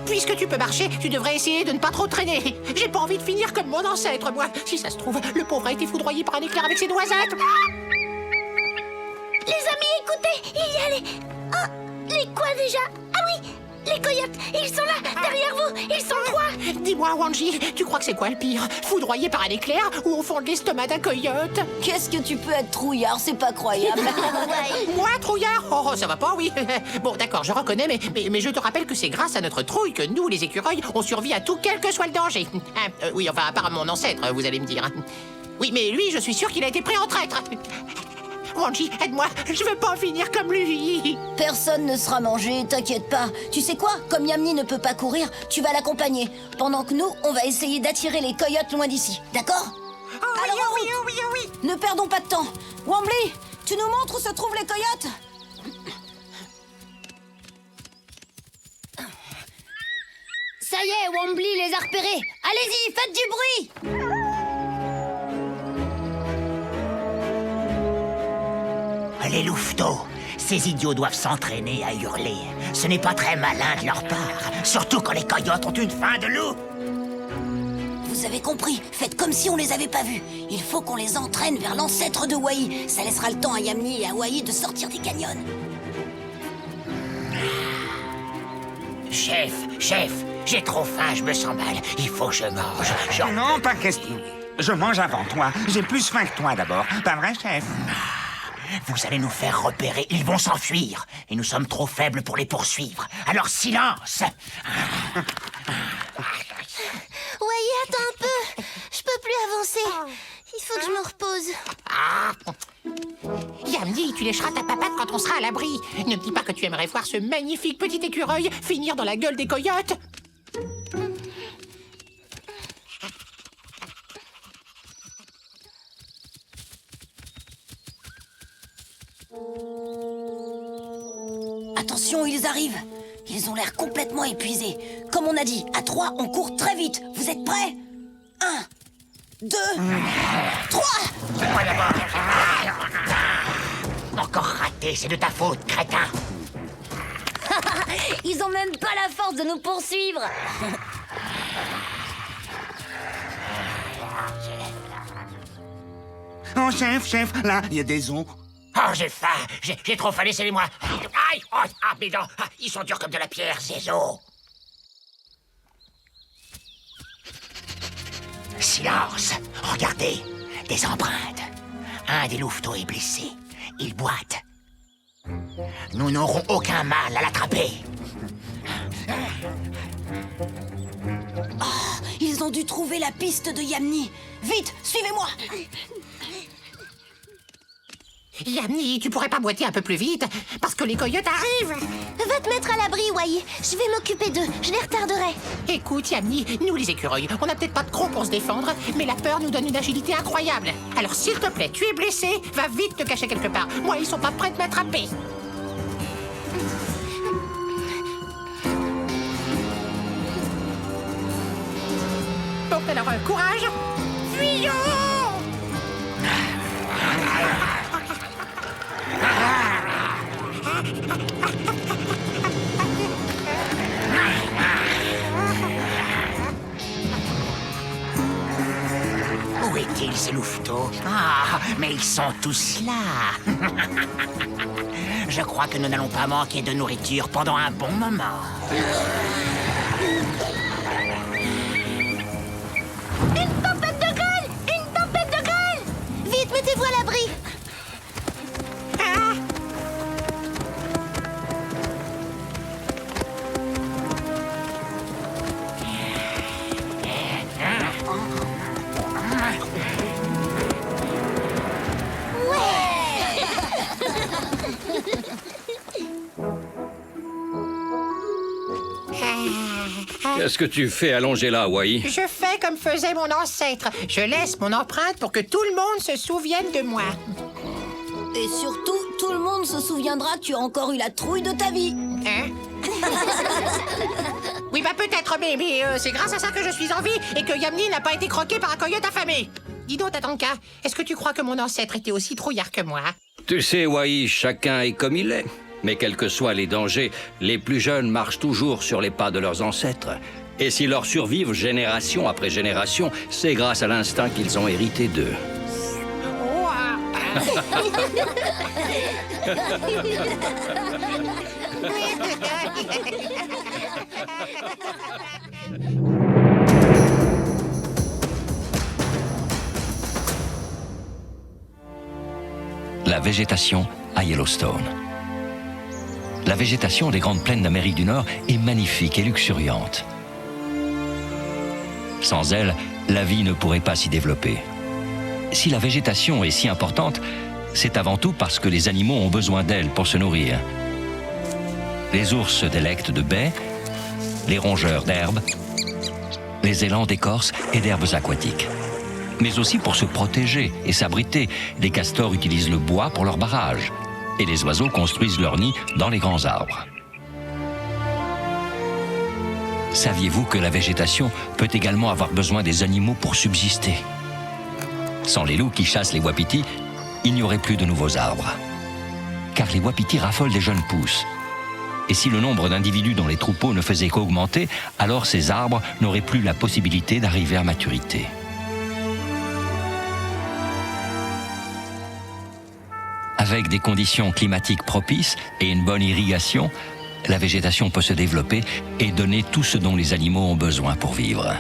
Puisque tu peux marcher, tu devrais essayer de ne pas trop traîner. J'ai pas envie de finir comme mon ancêtre, moi. Si ça se trouve, le pauvre a été foudroyé par un éclair avec ses noisettes. Les amis, écoutez, il y a les... Oh, les quoi déjà? Ah oui, les coyotes, ils sont là, derrière vous, ils sont trois. Dis-moi, Wanji, tu crois que c'est quoi le pire? Foudroyé par un éclair ou au fond de l'estomac d'un coyote? Qu'est-ce que tu peux être trouillard? C'est pas croyable. Moi, trouillard? Oh, ça va pas, oui. Bon, d'accord, je reconnais, mais je te rappelle que c'est grâce à notre trouille que nous, les écureuils, on survit à tout, quel que soit le danger. Oui, enfin, à part mon ancêtre, vous allez me dire. Oui, mais lui, je suis sûr qu'il a été pris en traître. Wanji, aide-moi, je veux pas finir comme lui. Personne ne sera mangé, t'inquiète pas. Tu sais quoi? Comme Yamni ne peut pas courir, tu vas l'accompagner. Pendant que nous, on va essayer d'attirer les coyotes loin d'ici. D'accord? Alors, en route. Ne perdons pas de temps. Wambly, tu nous montres où se trouvent les coyotes? Ça y est, Wambly les a repérés. Allez-y, faites du bruit. Les louveteaux, ces idiots doivent s'entraîner à hurler. Ce n'est pas très malin de leur part, surtout quand les coyotes ont une faim de loup. Vous avez compris, faites comme si on les avait pas vus. Il faut qu'on les entraîne vers l'ancêtre de Wai. Ça laissera le temps à Yamni et à Wai de sortir des canyons. Chef, j'ai trop faim, je me sens mal. Il faut que je mange. Non, pas question. Je mange avant toi. J'ai plus faim que toi d'abord. Pas vrai, chef? Vous allez nous faire repérer, ils vont s'enfuir. Et nous sommes trop faibles pour les poursuivre. Alors silence! Ouais, attends un peu. Je peux plus avancer. Il faut que je me repose. Yamni, tu lécheras ta papate quand on sera à l'abri. Ne me dis pas que tu aimerais voir ce magnifique petit écureuil finir dans la gueule des coyotes. Attention, ils arrivent. Ils ont l'air complètement épuisés. Comme on a dit, à 3, on court très vite. Vous êtes prêts? 1, 2, 3. Moi d'abord. Encore raté, c'est de ta faute, crétin. Ils ont même pas la force de nous poursuivre. Oh, chef, là, il y a des os. Oh, j'ai faim. J'ai trop faim, laissez-les-moi. Aïe! Oh, ah, mes dents. Ah, ils sont durs comme de la pierre, ces os. Silence. Regardez. Des empreintes. Un des louveteaux est blessé. Il boite. Nous n'aurons aucun mal à l'attraper. Oh, ils ont dû trouver la piste de Yamni. Vite, suivez-moi. Yamni, tu pourrais pas boiter un peu plus vite? Parce que les coyotes arrivent. Va te mettre à l'abri, Wai. Je vais m'occuper d'eux. Je les retarderai. Écoute, Yamni, nous les écureuils, on n'a peut-être pas de crocs pour se défendre, mais la peur nous donne une agilité incroyable. Alors s'il te plaît, tu es blessé, va vite te cacher quelque part. Moi, ils sont pas prêts de m'attraper. Bon, alors, courage. Fuyons! Où est-il, ces louveteaux? Ah, mais ils sont tous là. Je crois que nous n'allons pas manquer de nourriture pendant un bon moment. Une tempête de grêle! Une tempête de grêle! Vite, mettez-vous à l'abri. Qu'est-ce que tu fais allongé là, Wai? Je fais comme faisait mon ancêtre. Je laisse mon empreinte pour que tout le monde se souvienne de moi. Et surtout, tout le monde se souviendra que tu as encore eu la trouille de ta vie. Hein? Oui, bah peut-être, mais c'est grâce à ça que je suis en vie et que Yamni n'a pas été croqué par un coyote affamé. Dis donc, Tatanka, est-ce que tu crois que mon ancêtre était aussi trouillard que moi? Tu sais, Wai, chacun est comme il est. Mais quels que soient les dangers, les plus jeunes marchent toujours sur les pas de leurs ancêtres. Et s'ils leur survivent génération après génération, c'est grâce à l'instinct qu'ils ont hérité d'eux. La végétation à Yellowstone. La végétation des grandes plaines d'Amérique du Nord est magnifique et luxuriante. Sans elle, la vie ne pourrait pas s'y développer. Si la végétation est si importante, c'est avant tout parce que les animaux ont besoin d'elle pour se nourrir. Les ours se délectent de baies, les rongeurs d'herbes, les élans d'écorces et d'herbes aquatiques. Mais aussi pour se protéger et s'abriter, les castors utilisent le bois pour leur barrage et les oiseaux construisent leur nid dans les grands arbres. Saviez-vous que la végétation peut également avoir besoin des animaux pour subsister? Sans les loups qui chassent les wapitis, il n'y aurait plus de nouveaux arbres. Car les wapitis raffolent des jeunes pousses. Et si le nombre d'individus dans les troupeaux ne faisait qu'augmenter, alors ces arbres n'auraient plus la possibilité d'arriver à maturité. Avec des conditions climatiques propices et une bonne irrigation, la végétation peut se développer et donner tout ce dont les animaux ont besoin pour vivre.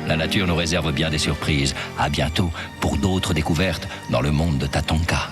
La nature nous réserve bien des surprises. À bientôt pour d'autres découvertes dans le monde de Tatanka.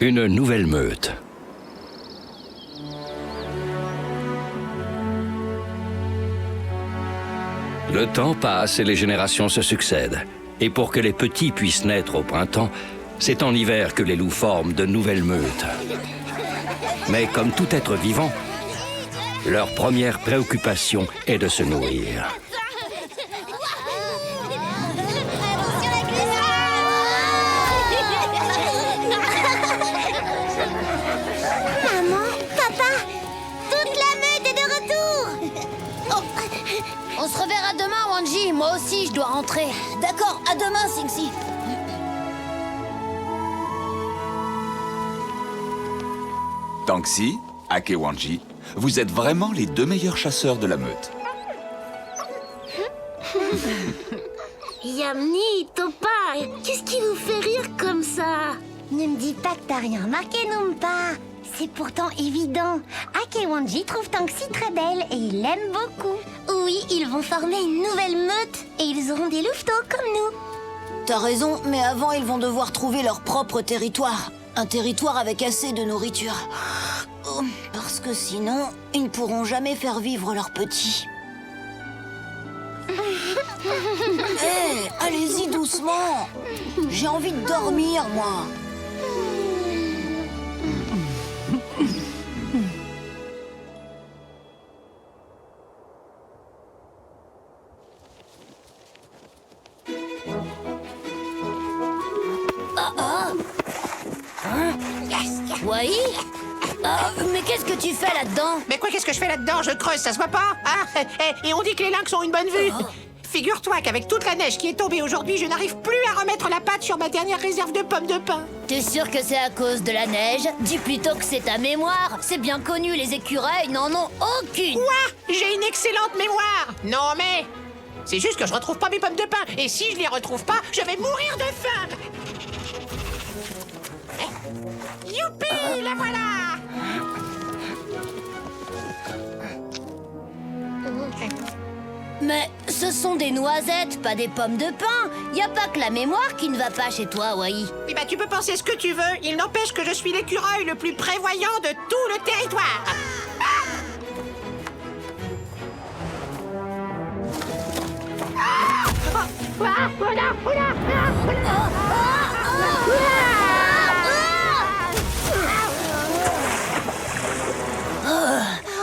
Une nouvelle meute. Le temps passe et les générations se succèdent. Et pour que les petits puissent naître au printemps, c'est en hiver que les loups forment de nouvelles meutes. Mais comme tout être vivant, leur première préoccupation est de se nourrir. On se reverra demain, Wanji. Moi aussi, je dois rentrer. D'accord, à demain, Singsi. Tanxi, Akewanji, vous êtes vraiment les deux meilleurs chasseurs de la meute. Yamni, Topa, qu'est-ce qui vous fait rire comme ça? Ne me dis pas que t'as rien remarqué, Numpa. C'est pourtant évident. Akewanji trouve Tanxi très belle et il l'aime beaucoup. Oui, ils vont former une nouvelle meute et ils auront des louveteaux comme nous. T'as raison, mais avant, ils vont devoir trouver leur propre territoire. Un territoire avec assez de nourriture. Parce que sinon, ils ne pourront jamais faire vivre leurs petits. Hé, allez-y doucement. J'ai envie de dormir, moi. Wai? Mais qu'est-ce que tu fais là-dedans? Mais quoi, qu'est-ce que je fais là-dedans? Je creuse, ça se voit pas? Hein? Et on dit que les lynx ont une bonne vue. Figure-toi qu'avec toute la neige qui est tombée aujourd'hui, je n'arrive plus à remettre la patte sur ma dernière réserve de pommes de pin. T'es sûr que c'est à cause de la neige? Dis plutôt que c'est ta mémoire. C'est bien connu, les écureuils n'en ont aucune. Quoi? J'ai une excellente mémoire. Non mais... c'est juste que je retrouve pas mes pommes de pin. Et si je les retrouve pas, je vais mourir de faim. Youpi, la voilà. Mais ce sont des noisettes, pas des pommes de pin. Y a pas que la mémoire qui ne va pas chez toi, Wai. Eh ben, tu peux penser ce que tu veux. Il n'empêche que je suis l'écureuil le plus prévoyant de tout le territoire.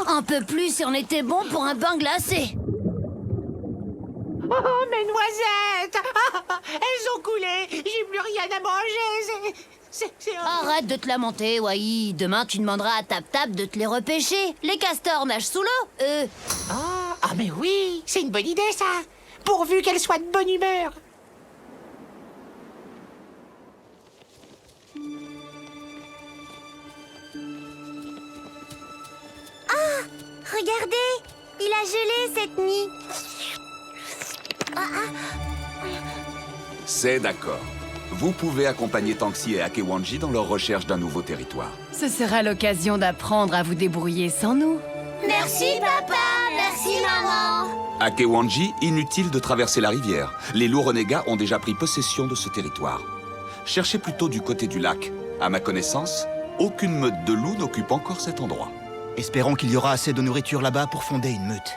Un peu plus si on était bon pour un bain glacé. Oh, mes noisettes! Elles ont coulé! J'ai plus rien à manger! C'est... Arrête de te lamenter, Wai. Demain, tu demanderas à Tap-Tap de te les repêcher. Les castors nagent sous l'eau, eux. Ah, mais oui! C'est une bonne idée, ça! Pourvu qu'elle soit de bonne humeur! Ah! Regardez! Il a gelé cette nuit. C'est d'accord. Vous pouvez accompagner Tanxi et Akewanji dans leur recherche d'un nouveau territoire. Ce sera l'occasion d'apprendre à vous débrouiller sans nous. Merci, papa! Merci, maman! Akewanji, inutile de traverser la rivière. Les loups renégats ont déjà pris possession de ce territoire. Cherchez plutôt du côté du lac. À ma connaissance, aucune meute de loups n'occupe encore cet endroit. Espérons qu'il y aura assez de nourriture là-bas pour fonder une meute.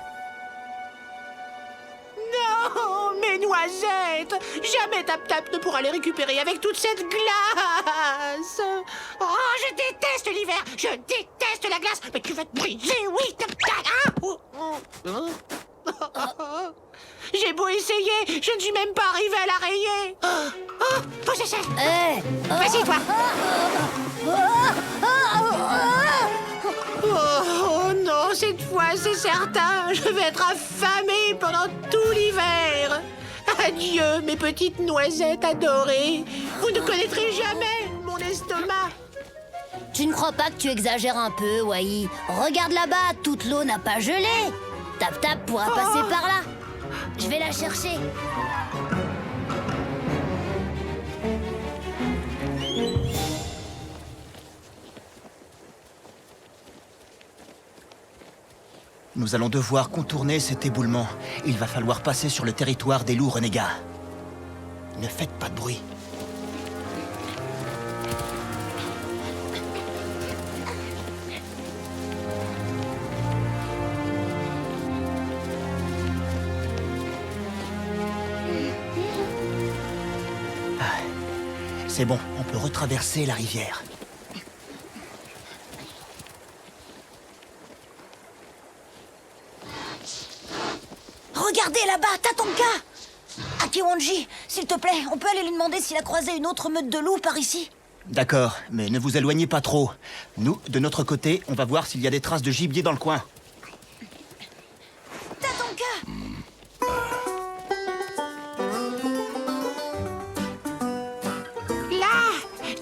Non, mes noisettes! Jamais Tap-Tap ne pourra les récupérer avec toute cette glace! Oh, je déteste l'hiver! Je déteste la glace! Mais tu vas te briser, oui, Tap-Tap! Ah! Oh, oh, oh. J'ai beau essayer, je ne suis même pas arrivé à la rayer! Oh, je sais! Vas-y, toi! Oh non, cette fois, c'est certain, je vais être affamée pendant tout l'hiver. Adieu, mes petites noisettes adorées. Vous ne connaîtrez jamais mon estomac. Tu ne crois pas que tu exagères un peu, Wai? Regarde là-bas, toute l'eau n'a pas gelé. Tap-Tap pourra passer par là. Je vais la chercher. Nous allons devoir contourner cet éboulement. Il va falloir passer sur le territoire des loups renégats. Ne faites pas de bruit. C'est bon, on peut retraverser la rivière. Regardez là-bas, Tatonka! Akewanji, s'il te plaît, on peut aller lui demander s'il a croisé une autre meute de loups par ici? D'accord, mais ne vous éloignez pas trop. Nous, de notre côté, on va voir s'il y a des traces de gibier dans le coin. Tatonka! Là,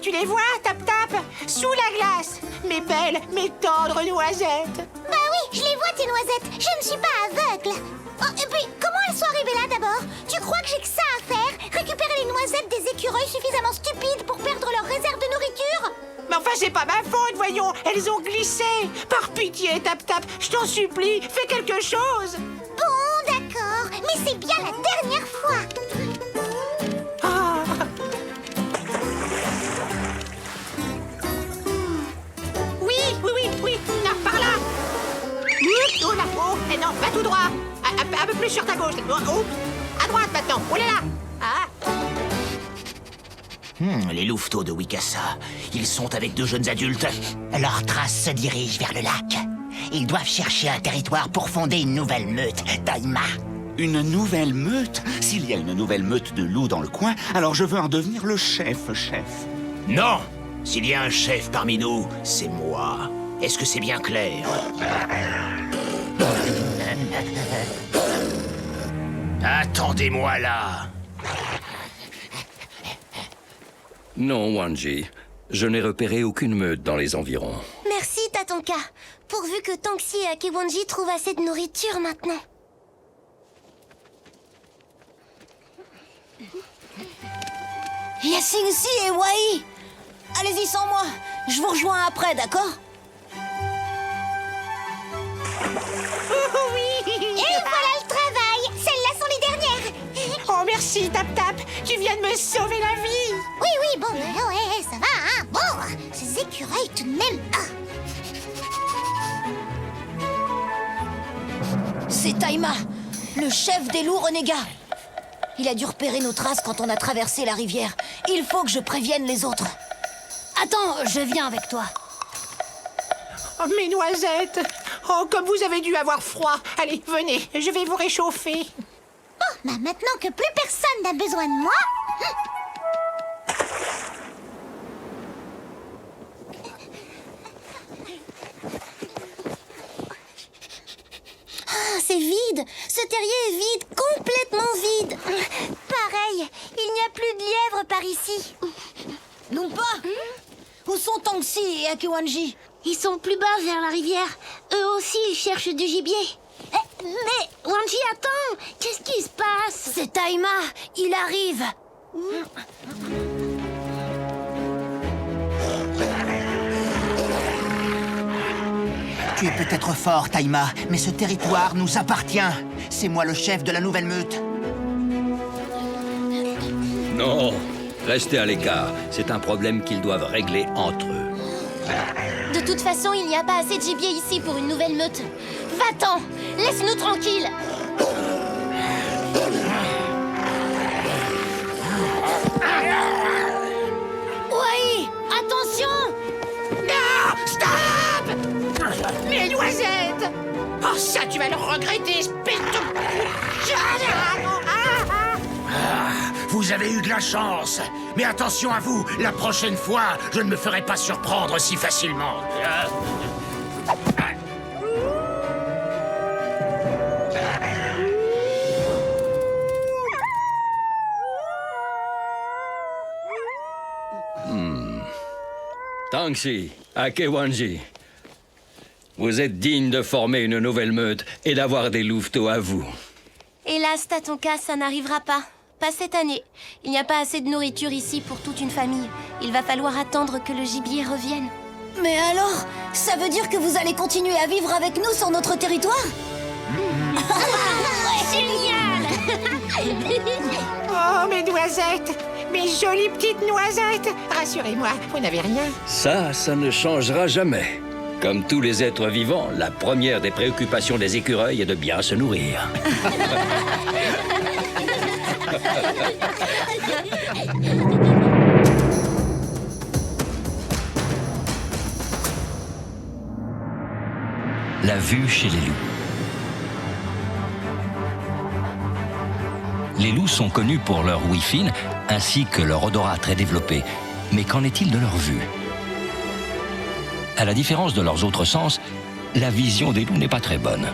tu les vois, Tap-Tap? Sous la glace. Mes belles, mes tendres noisettes. Bah oui, je les vois, tes noisettes. Je ne suis pas aveugle. Oh, et puis, comment elles sont arrivées là d'abord? Tu crois que j'ai que ça à faire? Récupérer les noisettes des écureuils suffisamment stupides pour perdre leur réserve de nourriture? Mais enfin, c'est pas ma faute, voyons. Elles ont glissé. Par pitié, Tap-Tap, je t'en supplie, fais quelque chose. Bon, d'accord, mais c'est bien la dernière fois. Ah. Oui, là, par là. Oh là, oh, et non, va tout droit. Un peu plus sur ta gauche. Oh, à droite maintenant. Oh là là. Ah. Les louveteaux de Wikasa, ils sont avec deux jeunes adultes. Leurs traces se dirigent vers le lac. Ils doivent chercher un territoire pour fonder une nouvelle meute, Daima. Une nouvelle meute? S'il y a une nouvelle meute de loups dans le coin, alors je veux en devenir le chef. Non! S'il y a un chef parmi nous, c'est moi. Est-ce que c'est bien clair? Attendez-moi là. Non, Wanji. Je n'ai repéré aucune meute dans les environs. Merci, Tatonka. Pourvu que Tanxi et Akewanji trouvent assez de nourriture maintenant. Il y a Singsi et Wai. Allez-y sans moi. Je vous rejoins après, d'accord? Oui. Et voilà le travail. Celles-là sont les dernières. Oh, merci, Tap Tap. Tu viens de me sauver la vie. Oui, bon, ouais, ça va, hein. Bon, ces écureuils tout de même. C'est Taima, le chef des loups renégats. Il a dû repérer nos traces quand on a traversé la rivière. Il faut que je prévienne les autres. Attends, je viens avec toi. Oh, mes noisettes. Oh, comme vous avez dû avoir froid. Allez, venez, je vais vous réchauffer. Oh, bah maintenant que plus personne n'a besoin de moi... Ah, c'est vide. Ce terrier est vide, complètement vide. Pareil, il n'y a plus de lièvres par ici. Numpa, où sont Tanxi et Akewanji? Ils sont plus bas vers la rivière. Eux aussi, ils cherchent du gibier. Mais, Wanji, attends. Qu'est-ce qui se passe? C'est Taima, il arrive. Tu es peut-être fort, Taima, mais ce territoire nous appartient. C'est moi le chef de la nouvelle meute. Non, restez à l'écart. C'est un problème qu'ils doivent régler entre eux. De toute façon, il n'y a pas assez de gibier ici pour une nouvelle meute. Va-t'en, laisse-nous tranquilles. Oui, attention! Non! Stop! Mes noisettes! Oh, ça, tu vas le regretter, espèce de... Vous avez eu de la chance. Mais attention à vous, la prochaine fois, je ne me ferai pas surprendre si facilement. Tanxi, Akewanji, vous êtes dignes de former une nouvelle meute et d'avoir des louveteaux à vous. Hélas, Tatonka, ça n'arrivera pas. Pas cette année. Il n'y a pas assez de nourriture ici pour toute une famille. Il va falloir attendre que le gibier revienne. Mais alors, ça veut dire que vous allez continuer à vivre avec nous sur notre territoire? Génial! Oh, mes noisettes! Mes jolies petites noisettes! Rassurez-moi, vous n'avez rien. Ça ne changera jamais. Comme tous les êtres vivants, la première des préoccupations des écureuils est de bien se nourrir. La vue chez les loups. Les loups sont connus pour leur ouïe fine ainsi que leur odorat très développé. Mais qu'en est-il de leur vue? À la différence de leurs autres sens, la vision des loups n'est pas très bonne.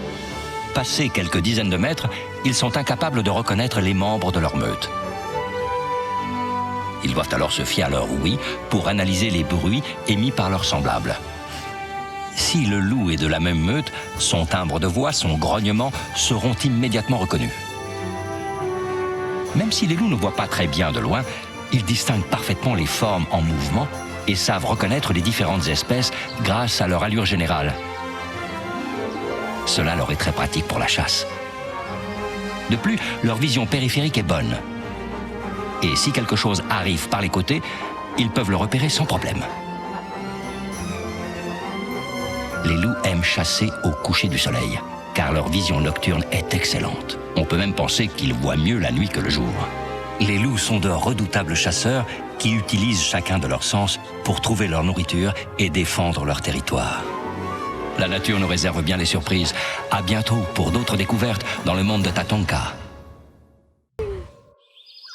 Passés quelques dizaines de mètres, ils sont incapables de reconnaître les membres de leur meute. Ils doivent alors se fier à leur ouïe pour analyser les bruits émis par leurs semblables. Si le loup est de la même meute, son timbre de voix, son grognement seront immédiatement reconnus. Même si les loups ne voient pas très bien de loin, ils distinguent parfaitement les formes en mouvement et savent reconnaître les différentes espèces grâce à leur allure générale. Cela leur est très pratique pour la chasse. De plus, leur vision périphérique est bonne. Et si quelque chose arrive par les côtés, ils peuvent le repérer sans problème. Les loups aiment chasser au coucher du soleil, car leur vision nocturne est excellente. On peut même penser qu'ils voient mieux la nuit que le jour. Les loups sont de redoutables chasseurs qui utilisent chacun de leurs sens pour trouver leur nourriture et défendre leur territoire. La nature nous réserve bien des surprises. À bientôt pour d'autres découvertes dans le monde de Tatonka.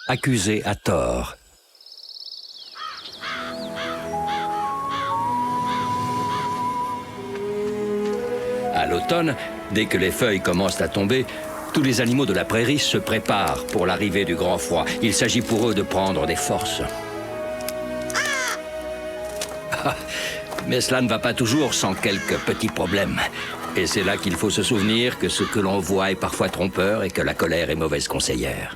Accusé à tort. À l'automne, dès que les feuilles commencent à tomber, tous les animaux de la prairie se préparent pour l'arrivée du grand froid. Il s'agit pour eux de prendre des forces. Mais cela ne va pas toujours sans quelques petits problèmes. Et c'est là qu'il faut se souvenir que ce que l'on voit est parfois trompeur et que la colère est mauvaise conseillère.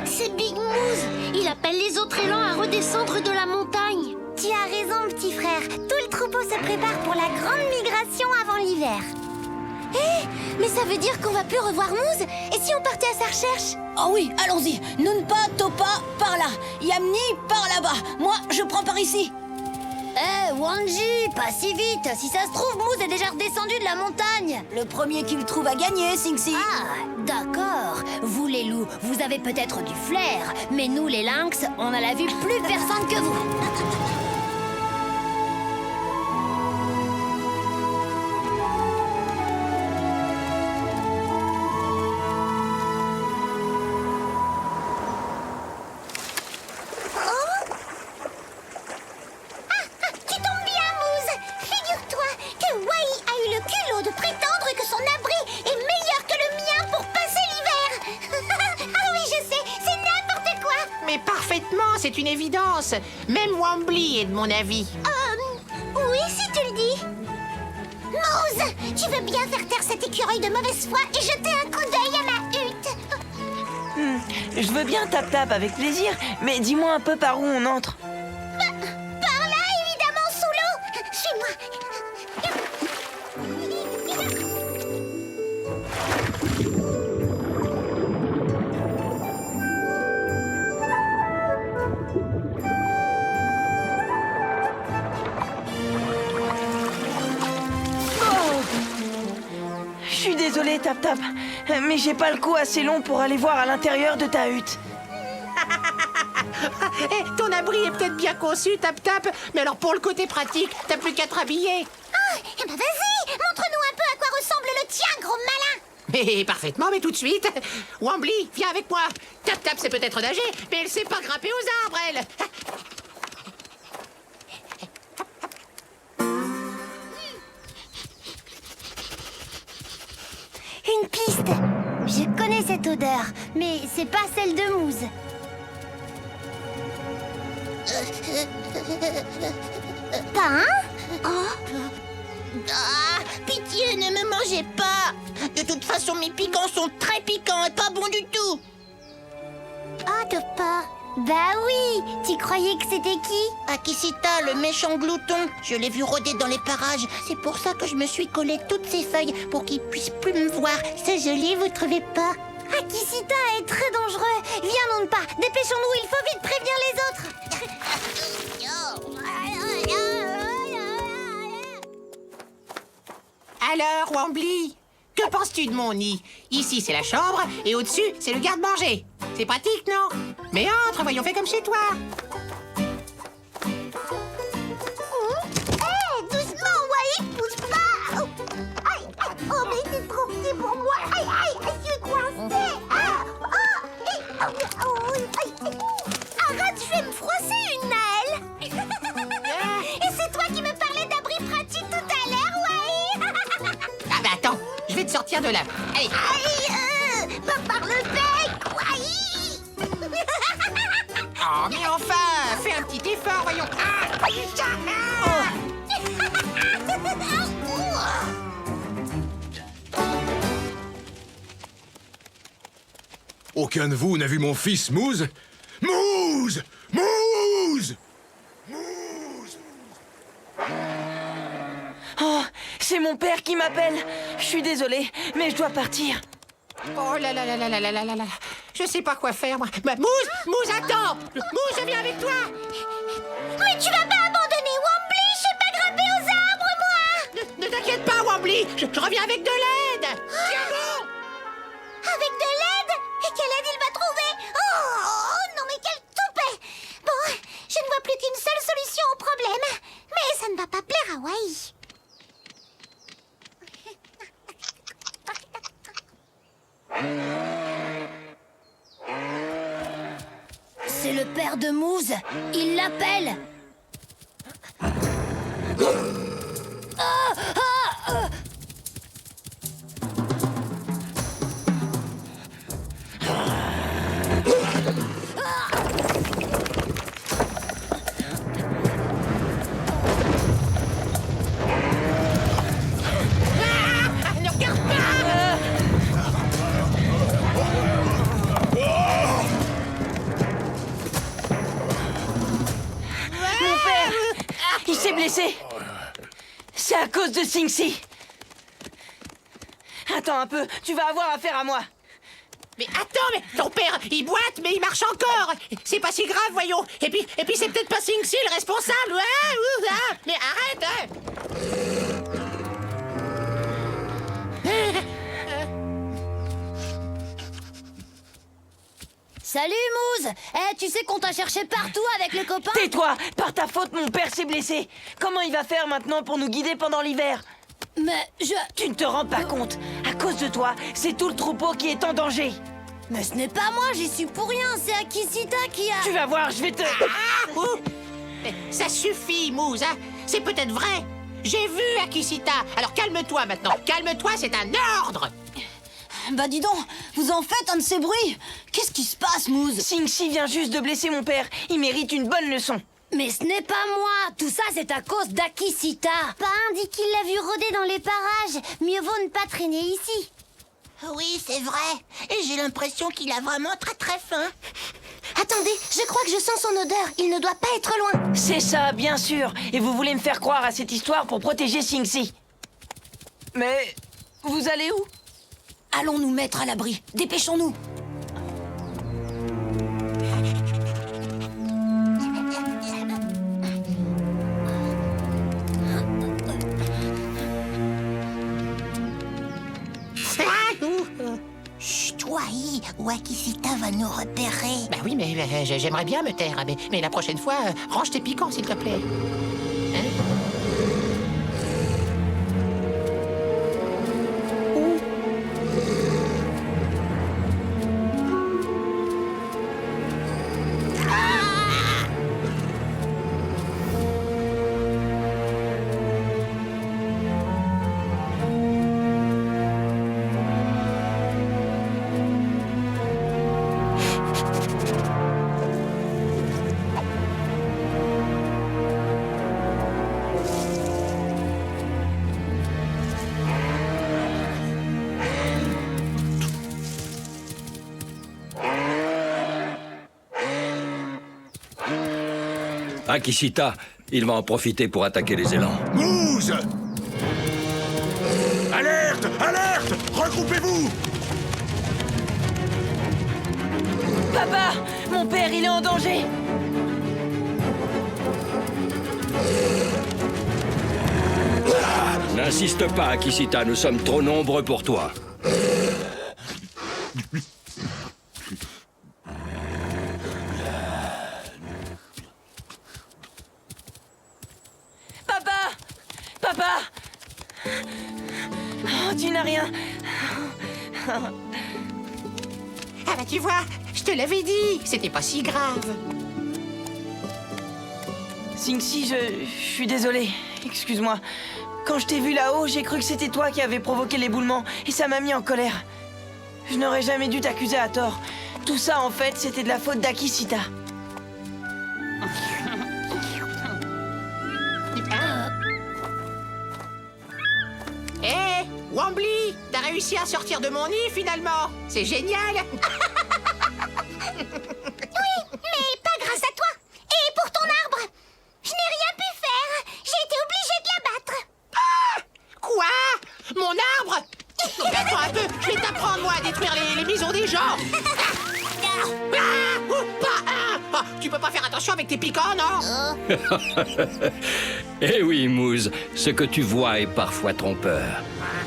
C'est Big Moose. Il appelle les autres élans à redescendre de la montagne. Tu as raison, petit frère. Tout le troupeau se prépare pour la grande migration avant l'hiver. Hé, mais ça veut dire qu'on va plus revoir Moose? Et si on partait à sa recherche? Oh oui, allons-y. Nunpa, Topa, par là. Yamni, par là-bas. Moi, je prends par ici. Wanji, pas si vite. Si ça se trouve, Moose est déjà redescendu de la montagne. Le premier qui le trouve a gagné, Singsi. Ah, d'accord. Vous, les loups, vous avez peut-être du flair. Mais nous, les lynx, on a la vue plus personne que vous. C'est une évidence. Même Wambly est de mon avis. Oui, si tu le dis. Moose, tu veux bien faire taire cet écureuil de mauvaise foi et jeter un coup d'œil à ma hutte? Je veux bien tap-tap avec plaisir, mais dis-moi un peu par où on entre. Par là, évidemment, sous l'eau. Suis-moi. Je suis désolé, Tap-Tap, mais j'ai pas le cou assez long pour aller voir à l'intérieur de ta hutte. Ton abri est peut-être bien conçu, Tap-Tap, mais alors pour le côté pratique, t'as plus qu'à te rhabiller. Eh ben vas-y, montre-nous un peu à quoi ressemble le tien, gros malin. Mais parfaitement, mais tout de suite. Wambly, viens avec moi. Tap-Tap sait peut-être nager, mais elle sait pas grimper aux arbres, elle. Une piste. Je connais cette odeur, mais c'est pas celle de Moose. Pain? Pitié, ne me mangez pas. De toute façon, mes piquants sont très piquants et pas bons du tout. Ah, Topa. Bah oui, tu croyais que c'était qui? Akisita, le méchant glouton. Je l'ai vu rôder dans les parages. C'est pour ça que je me suis collé toutes ces feuilles pour qu'il puisse plus me voir. C'est joli, vous trouvez pas? Akisita est très dangereux. Viens, Nunpa, dépêchons-nous, il faut vite prévenir les autres. Alors, Wambly, que penses-tu de mon nid? Ici, c'est la chambre, et au-dessus, c'est le garde-manger. C'est pratique, non? Mais entre, voyons, fais comme chez toi. Doucement, Wai, pousse pas. Oh, mais c'est trop petit pour moi. Je suis coincée. Arrête, je vais me froisser une naelle. Et c'est toi qui me parlais d'abri pratique tout à l'heure, Wai. Ah bah attends, je vais te sortir de là. Allez. Pas par le bec, Wai. Oh, mais enfin, fais un petit effort, voyons. Aucun de vous n'a vu mon fils Moose? Moose! Moose! Oh, c'est mon père qui m'appelle. Je suis désolé, mais je dois partir. Oh là là là là là là là là là. Je sais pas quoi faire, moi. Bah, Moose, attends. Moose, je viens avec toi. Mais tu vas pas abandonner Wambly. Je sais pas grimper aux arbres, moi. Ne t'inquiète pas, Wambly. Je reviens avec de l'aide. Tiens bon. Avec de l'aide? Et quelle aide il va trouver? Oh non, mais quel toupet! Bon, je ne vois plus qu'une seule solution au problème. Mais ça ne va pas plaire à Wai. père de Mouze. Il l'appelle. Ne regarde pas! Mon père, il s'est blessé. C'est à cause de Sing-Si. Attends un peu, tu vas avoir affaire à moi. Mais attends, mais ton père, il boite, mais il marche encore. C'est pas si grave, voyons. Et puis c'est peut-être pas Sing-Si le responsable. Mais arrête, hein. Salut Mouze. Tu sais qu'on t'a cherché partout avec les copains. Tais-toi, par ta faute, mon père s'est blessé. Comment il va faire maintenant pour nous guider pendant l'hiver? Mais Tu ne te rends pas compte. À cause de toi, c'est tout le troupeau qui est en danger. Mais ce n'est pas moi, j'y suis pour rien. C'est Akisita qui a... Tu vas voir, je vais te... Mais ça suffit, Mouze, hein. C'est peut-être vrai. J'ai vu Akisita. Alors calme-toi maintenant. Calme-toi, c'est un ordre. Bah dis donc, vous en faites un de ces bruits. Qu'est-ce qui se passe, Mouze? Sing-Si vient juste de blesser mon père. Il mérite une bonne leçon. Mais ce n'est pas moi. Tout ça, c'est à cause d'Akisita. Pain dit qu'il l'a vu rôder dans les parages. Mieux vaut ne pas traîner ici. Oui, c'est vrai. Et j'ai l'impression qu'il a vraiment très très faim. Attendez, je crois que je sens son odeur. Il ne doit pas être loin. C'est ça, bien sûr. Et vous voulez me faire croire à cette histoire pour protéger Sing-Si. Mais vous allez où? Allons nous mettre à l'abri. Dépêchons-nous. Chut, toi, ou Akisita va nous repérer. Bah oui, mais j'aimerais bien me taire. Mais la prochaine fois, range tes piquants, s'il te plaît. Hein? Akisita, il va en profiter pour attaquer les élans. Mouze! Alerte! Alerte! Regroupez-vous! Papa! Mon père, il est en danger! N'insiste pas, Akisita, nous sommes trop nombreux pour toi. Papa! Papa! Oh, tu n'as rien. Ah bah tu vois, je te l'avais dit, c'était pas si grave. Sing-Si, je suis désolé. Excuse-moi. Quand je t'ai vu là-haut, j'ai cru que c'était toi qui avais provoqué l'éboulement et ça m'a mis en colère. Je n'aurais jamais dû t'accuser à tort. Tout ça, en fait, c'était de la faute d'Akisita. Hé, Wambly, t'as réussi à sortir de mon nid finalement. C'est génial. Oui, mais pas grâce à toi. Et pour ton arbre. Je n'ai rien pu faire. J'ai été obligée de l'abattre. Quoi? Mon arbre? Attends un peu, je vais t'apprendre moi à détruire les maisons des gens. Tu peux pas faire attention avec tes piquants, non? Eh oui, Mouze, ce que tu vois est parfois trompeur.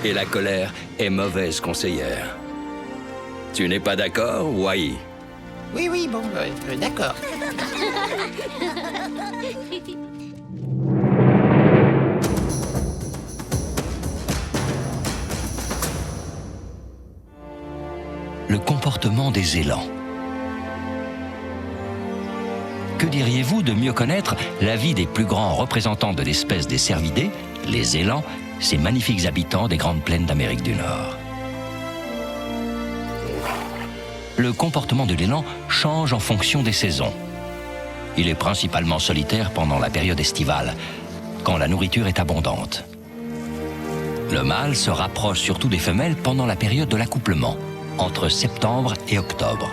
Et la colère est mauvaise conseillère. Tu n'es pas d'accord, Wai? Oui, bon, d'accord. Le comportement des élans. Que diriez-vous de mieux connaître la vie des plus grands représentants de l'espèce des cervidés, les élans, ces magnifiques habitants des grandes plaines d'Amérique du Nord? Le comportement de l'élan change en fonction des saisons. Il est principalement solitaire pendant la période estivale, quand la nourriture est abondante. Le mâle se rapproche surtout des femelles pendant la période de l'accouplement, entre septembre et octobre.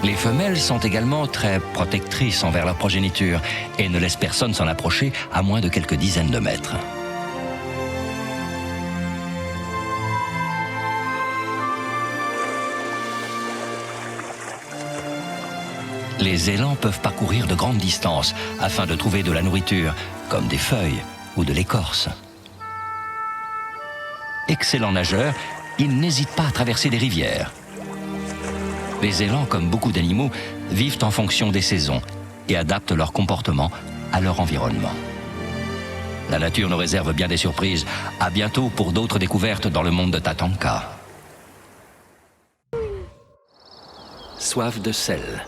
Les femelles sont également très protectrices envers leur progéniture et ne laissent personne s'en approcher à moins de quelques dizaines de mètres. Les élans peuvent parcourir de grandes distances afin de trouver de la nourriture, comme des feuilles ou de l'écorce. Excellents nageurs, ils n'hésitent pas à traverser des rivières. Les élans, comme beaucoup d'animaux, vivent en fonction des saisons et adaptent leur comportement à leur environnement. La nature nous réserve bien des surprises. À bientôt pour d'autres découvertes dans le monde de Tatanka. Soif de sel.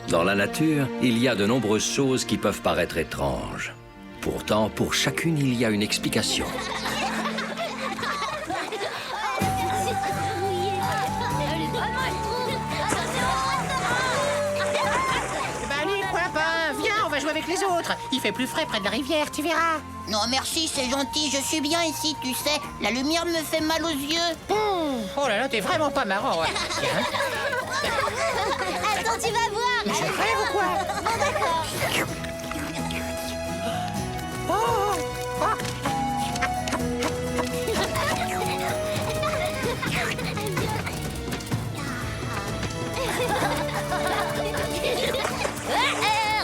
Dans la nature, il y a de nombreuses choses qui peuvent paraître étranges. Pourtant, pour chacune, il y a une explication. Allez, copain, viens, on va jouer avec les autres. Il fait plus frais près de la rivière, tu verras. Non, merci, c'est gentil. Je suis bien ici, tu sais. La lumière me fait mal aux yeux. Oh là là, t'es vraiment pas marrant. Ouais. Attends, tu vas voir. Mais je rêve ou quoi? Bon, d'accord.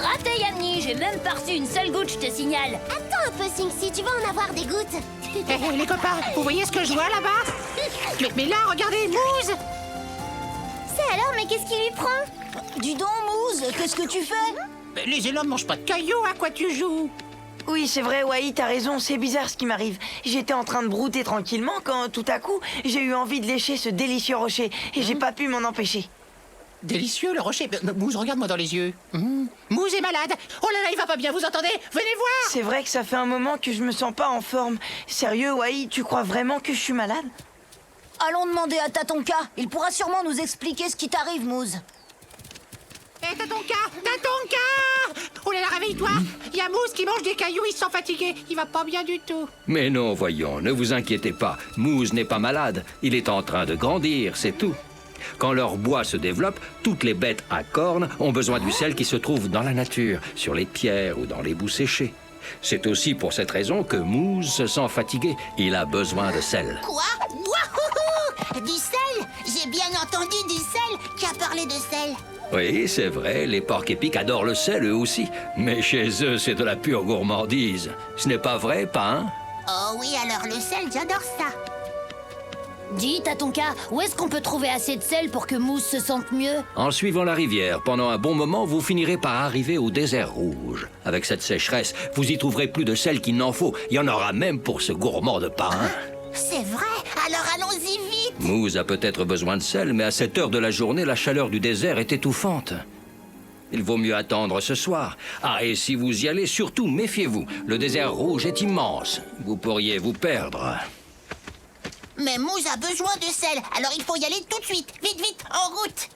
Raté, Yamni, j'ai même pas reçu une seule goutte, je te signale. Attends un peu, Sinxi, tu vas en avoir des gouttes. Hé, les copains, vous voyez ce que je vois là-bas? Mais là, regardez, Mouze! C'est alors, mais qu'est-ce qui lui prend? Dis donc, Mouze, qu'est-ce que tu fais? Les élans ne mangent pas de cailloux, à quoi tu joues? Oui, c'est vrai, Wai, t'as raison, c'est bizarre ce qui m'arrive. J'étais en train de brouter tranquillement quand, tout à coup, j'ai eu envie de lécher ce délicieux rocher et j'ai pas pu m'en empêcher. Délicieux, le rocher. Mouze, regarde-moi dans les yeux. Mouze est malade. Oh là là, il va pas bien, vous entendez? Venez voir! C'est vrai que ça fait un moment que je me sens pas en forme. Sérieux, Wai, tu crois vraiment que je suis malade? Allons demander à Tatonka. Il pourra sûrement nous expliquer ce qui t'arrive, Mouze. Hé, Tatonka! Tatonka! Oh là là, réveille-toi! Il y a Mouze qui mange des cailloux, il se sent fatigué. Il va pas bien du tout. Mais non, voyons, ne vous inquiétez pas. Mouze n'est pas malade. Il est en train de grandir, c'est tout. Quand leur bois se développe, toutes les bêtes à cornes ont besoin du sel qui se trouve dans la nature, sur les pierres ou dans les boues séchées. C'est aussi pour cette raison que Mouze se sent fatigué. Il a besoin de sel. Quoi? Wouhou! Du sel? J'ai bien entendu du sel. Qui a parlé de sel? Oui, c'est vrai, les porcs épics adorent le sel eux aussi. Mais chez eux, c'est de la pure gourmandise. Ce n'est pas vrai, Pain? Oh oui, alors le sel, j'adore ça. Dis, Tatonka, où est-ce qu'on peut trouver assez de sel pour que Mousse se sente mieux? En suivant la rivière, pendant un bon moment, vous finirez par arriver au désert rouge. Avec cette sécheresse, vous y trouverez plus de sel qu'il n'en faut. Il y en aura même pour ce gourmand de pain. C'est vrai, alors allons-y vite. Mousse a peut-être besoin de sel, mais à cette heure de la journée, la chaleur du désert est étouffante. Il vaut mieux attendre ce soir. Ah, et si vous y allez, surtout méfiez-vous. Le désert rouge est immense. Vous pourriez vous perdre. Mais Mousse a besoin de sel, alors il faut y aller tout de suite. Vite, vite, en route.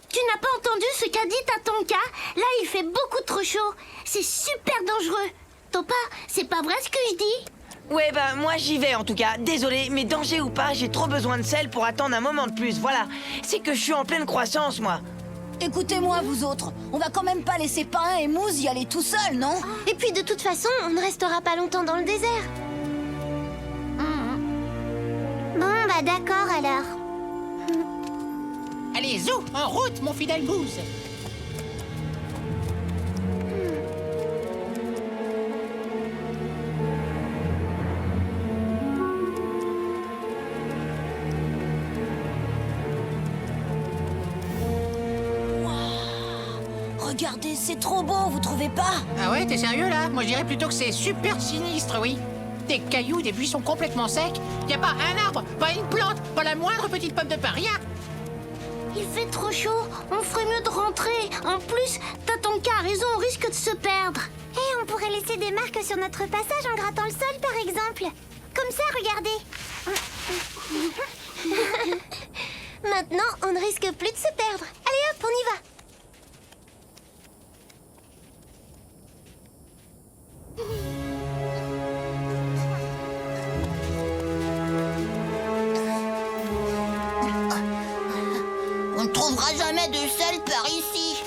Tu n'as pas entendu ce qu'a dit Tatonka? Là, il fait beaucoup trop chaud. C'est super dangereux. Topa, c'est pas vrai ce que je dis? Ouais, bah moi j'y vais en tout cas. Désolé, mais danger ou pas, j'ai trop besoin de sel pour attendre un moment de plus, voilà. C'est que je suis en pleine croissance, moi. Écoutez-moi, vous autres. On va quand même pas laisser Pain et Mousse y aller tout seuls, non? Et puis, de toute façon, on ne restera pas longtemps dans le désert. Bon, bah d'accord alors. Allez, zou, en route, mon fidèle Mousse. Regardez, c'est trop beau, vous trouvez pas? Ah ouais, t'es sérieux là? Moi je dirais plutôt que c'est super sinistre, oui. Des cailloux, des buissons complètement secs. Y a pas un arbre, pas une plante, pas la moindre petite pomme de pain, rien. Il fait trop chaud, on ferait mieux de rentrer. En plus, Tatonka a raison, on risque de se perdre. Et on pourrait laisser des marques sur notre passage en grattant le sol, par exemple. Comme ça, regardez. Maintenant, on ne risque plus de se perdre. Allez hop, on y va. On ne trouvera jamais de sel par ici.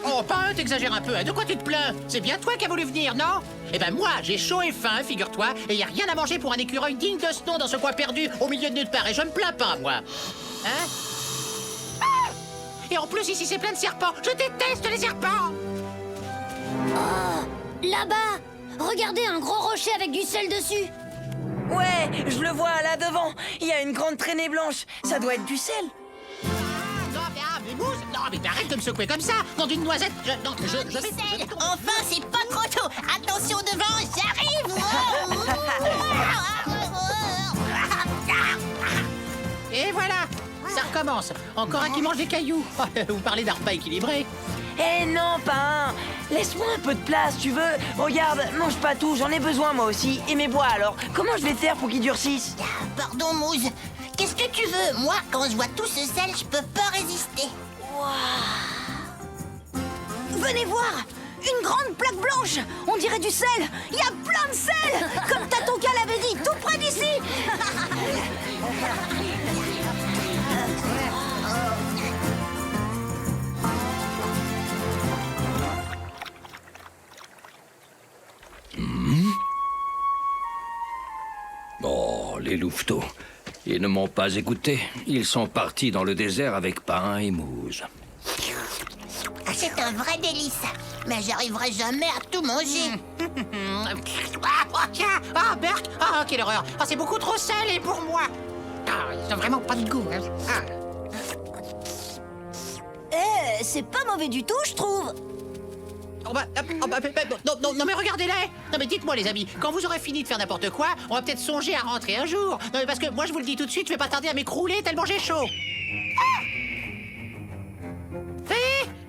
Oh, pas t'exagères un peu, hein. De quoi tu te plains? C'est bien toi qui as voulu venir, non? Eh ben moi, j'ai chaud et faim, figure-toi, et y a rien à manger pour un écureuil digne de ce nom dans ce coin perdu, au milieu de nulle part, et je me plains pas, moi. Hein? Ah! Et en plus, ici, c'est plein de serpents. Je déteste les serpents. Oh, là-bas! Regardez un gros rocher avec du sel dessus! Ouais, je le vois là devant. Il y a une grande traînée blanche. Ça doit être du sel. Mais Mousse, non, mais arrête de me secouer comme ça. Dans une noisette, je vais... Enfin, c'est pas trop tôt. Attention devant, j'arrive. Et voilà, ça recommence. Encore un qui mange des cailloux. Vous parlez d'un repas équilibré. Eh non, pas un. Laisse-moi un peu de place, tu veux. Regarde, mange pas tout, j'en ai besoin moi aussi. Et mes bois alors, comment je vais faire pour qu'ils durcissent? Pardon, Mousse. Qu'est-ce que tu veux? Moi, quand je vois tout ce sel, je peux pas résister. Venez voir! Une grande plaque blanche! On dirait du sel! Il y a plein de sel! Comme Tatonka l'avait dit, tout près d'ici! Oh, les louveteaux. Ils ne m'ont pas écouté. Ils sont partis dans le désert avec pain et mousse. C'est un vrai délice. Mais j'arriverai jamais à tout manger. Tiens, ah, Berk, ah, quelle horreur. Ah, c'est beaucoup trop salé pour moi. Ah, ils ont vraiment pas de goût. Hein. Ah. C'est pas mauvais du tout, je trouve. Non, mais regardez-les. Non, mais dites-moi, les amis, quand vous aurez fini de faire n'importe quoi, on va peut-être songer à rentrer un jour. Non, mais parce que moi, je vous le dis tout de suite, je vais pas tarder à m'écrouler tellement j'ai chaud. Ah!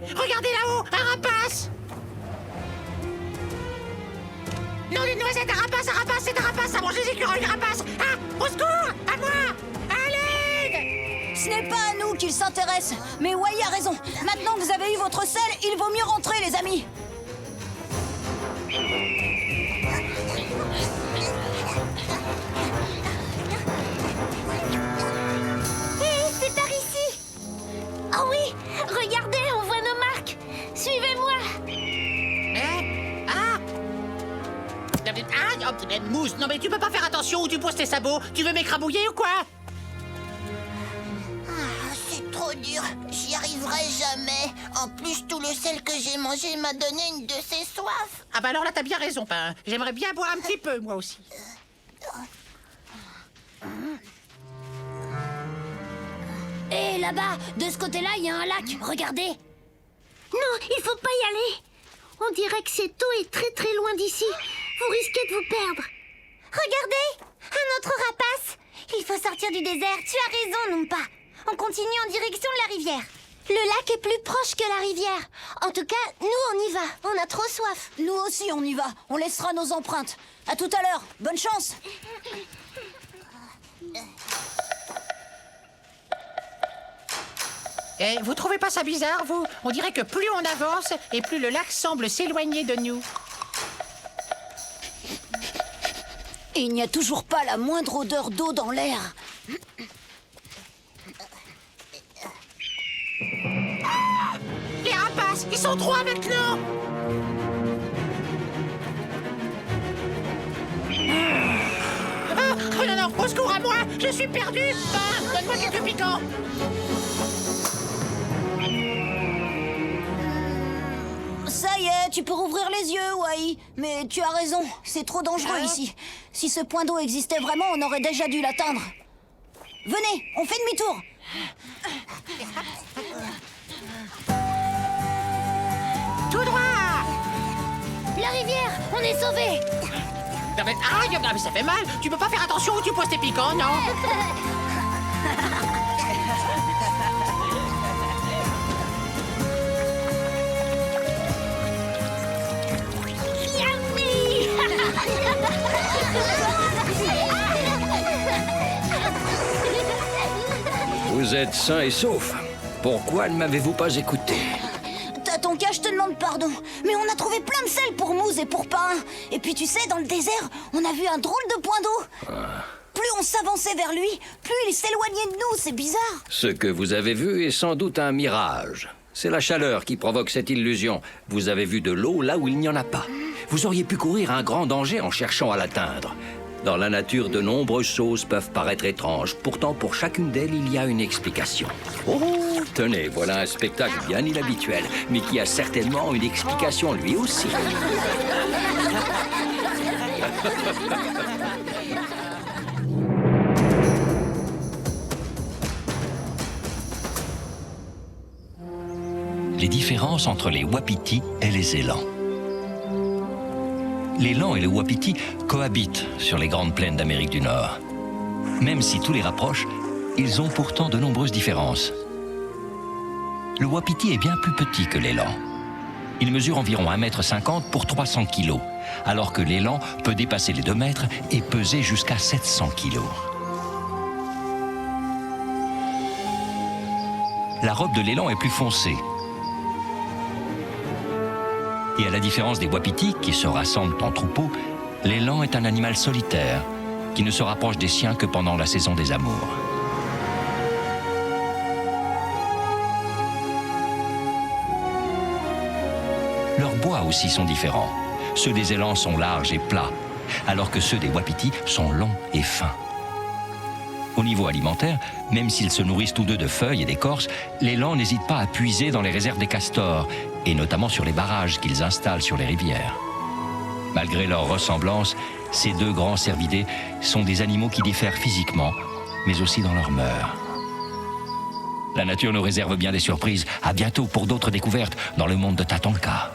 Regardez là-haut, un rapace. Non, une noisette, un rapace, c'est un rapace, ça mange les écureuils, un rapace. Ah, au secours, à moi, à l'aide. Ce n'est pas à nous qu'il s'intéresse. Mais Wai a raison. Maintenant que vous avez eu votre sel, il vaut mieux rentrer, les amis. Hé, c'est par ici. Oh oui, regardez, on voit nos marques. Suivez-moi. Mousse, non mais tu peux pas faire attention où tu poses tes sabots. Tu veux m'écrabouiller ou quoi? C'est trop dur. J'y arriverai jamais. En plus, tout le sel que j'ai mangé m'a donné une de ces soifs. Ah bah alors là, t'as bien raison, Pain. J'aimerais bien boire un petit peu, moi aussi. Et là-bas, de ce côté-là, il y a un lac. Regardez. Non, il faut pas y aller. On dirait que cette eau est très très loin d'ici. Vous risquez de vous perdre. Regardez, un autre rapace. Il faut sortir du désert. Tu as raison, Numpa. On continue en direction de la rivière. Le lac est plus proche que la rivière. En tout cas, nous, on y va. On a trop soif. Nous aussi, on y va. On laissera nos empreintes. À tout à l'heure. Bonne chance. Eh, vous trouvez pas ça bizarre, vous? On dirait que plus on avance, et plus le lac semble s'éloigner de nous. Et il n'y a toujours pas la moindre odeur d'eau dans l'air. Ah! Les rapaces, ils sont trois avec nous! Ah! Oh non, non, au secours à moi! Je suis perdu! Ah, donne-moi quelques piquants! Ça y est, tu peux rouvrir les yeux, Wai. Mais tu as raison, c'est trop dangereux ici. Si ce point d'eau existait vraiment, on aurait déjà dû l'atteindre. Venez, on fait demi-tour. Tout droit! La rivière, on est sauvés. Non, mais, mais ça fait mal. Tu peux pas faire attention où tu poses tes piquants, non? Vous êtes sain et sauf. Pourquoi ne m'avez-vous pas écouté? Tatonka, je te demande pardon, mais on a trouvé plein de sel pour Mousse et pour Pain. Et puis tu sais, dans le désert, on a vu un drôle de point d'eau. Plus on s'avançait vers lui, plus il s'éloignait de nous, c'est bizarre. Ce que vous avez vu est sans doute un mirage. C'est la chaleur qui provoque cette illusion. Vous avez vu de l'eau là où il n'y en a pas. Vous auriez pu courir un grand danger en cherchant à l'atteindre. Dans la nature, de nombreuses choses peuvent paraître étranges. Pourtant, pour chacune d'elles, il y a une explication. Oh, tenez, voilà un spectacle bien inhabituel, mais qui a certainement une explication lui aussi. Les différences entre les wapitis et les élans. L'élan et le wapiti cohabitent sur les grandes plaines d'Amérique du Nord. Même si tout les rapproche, ils ont pourtant de nombreuses différences. Le wapiti est bien plus petit que l'élan. Il mesure environ 1,50 m pour 300 kg, alors que l'élan peut dépasser les 2 mètres et peser jusqu'à 700 kg. La robe de l'élan est plus foncée. Et à la différence des wapitis, qui se rassemblent en troupeau, l'élan est un animal solitaire, qui ne se rapproche des siens que pendant la saison des amours. Leurs bois aussi sont différents. Ceux des élans sont larges et plats, alors que ceux des wapitis sont longs et fins. Au niveau alimentaire, même s'ils se nourrissent tous deux de feuilles et d'écorces, l'élan n'hésite pas à puiser dans les réserves des castors, et notamment sur les barrages qu'ils installent sur les rivières. Malgré leur ressemblance, ces deux grands cervidés sont des animaux qui diffèrent physiquement, mais aussi dans leurs mœurs. La nature nous réserve bien des surprises. À bientôt pour d'autres découvertes dans le monde de Tatonka.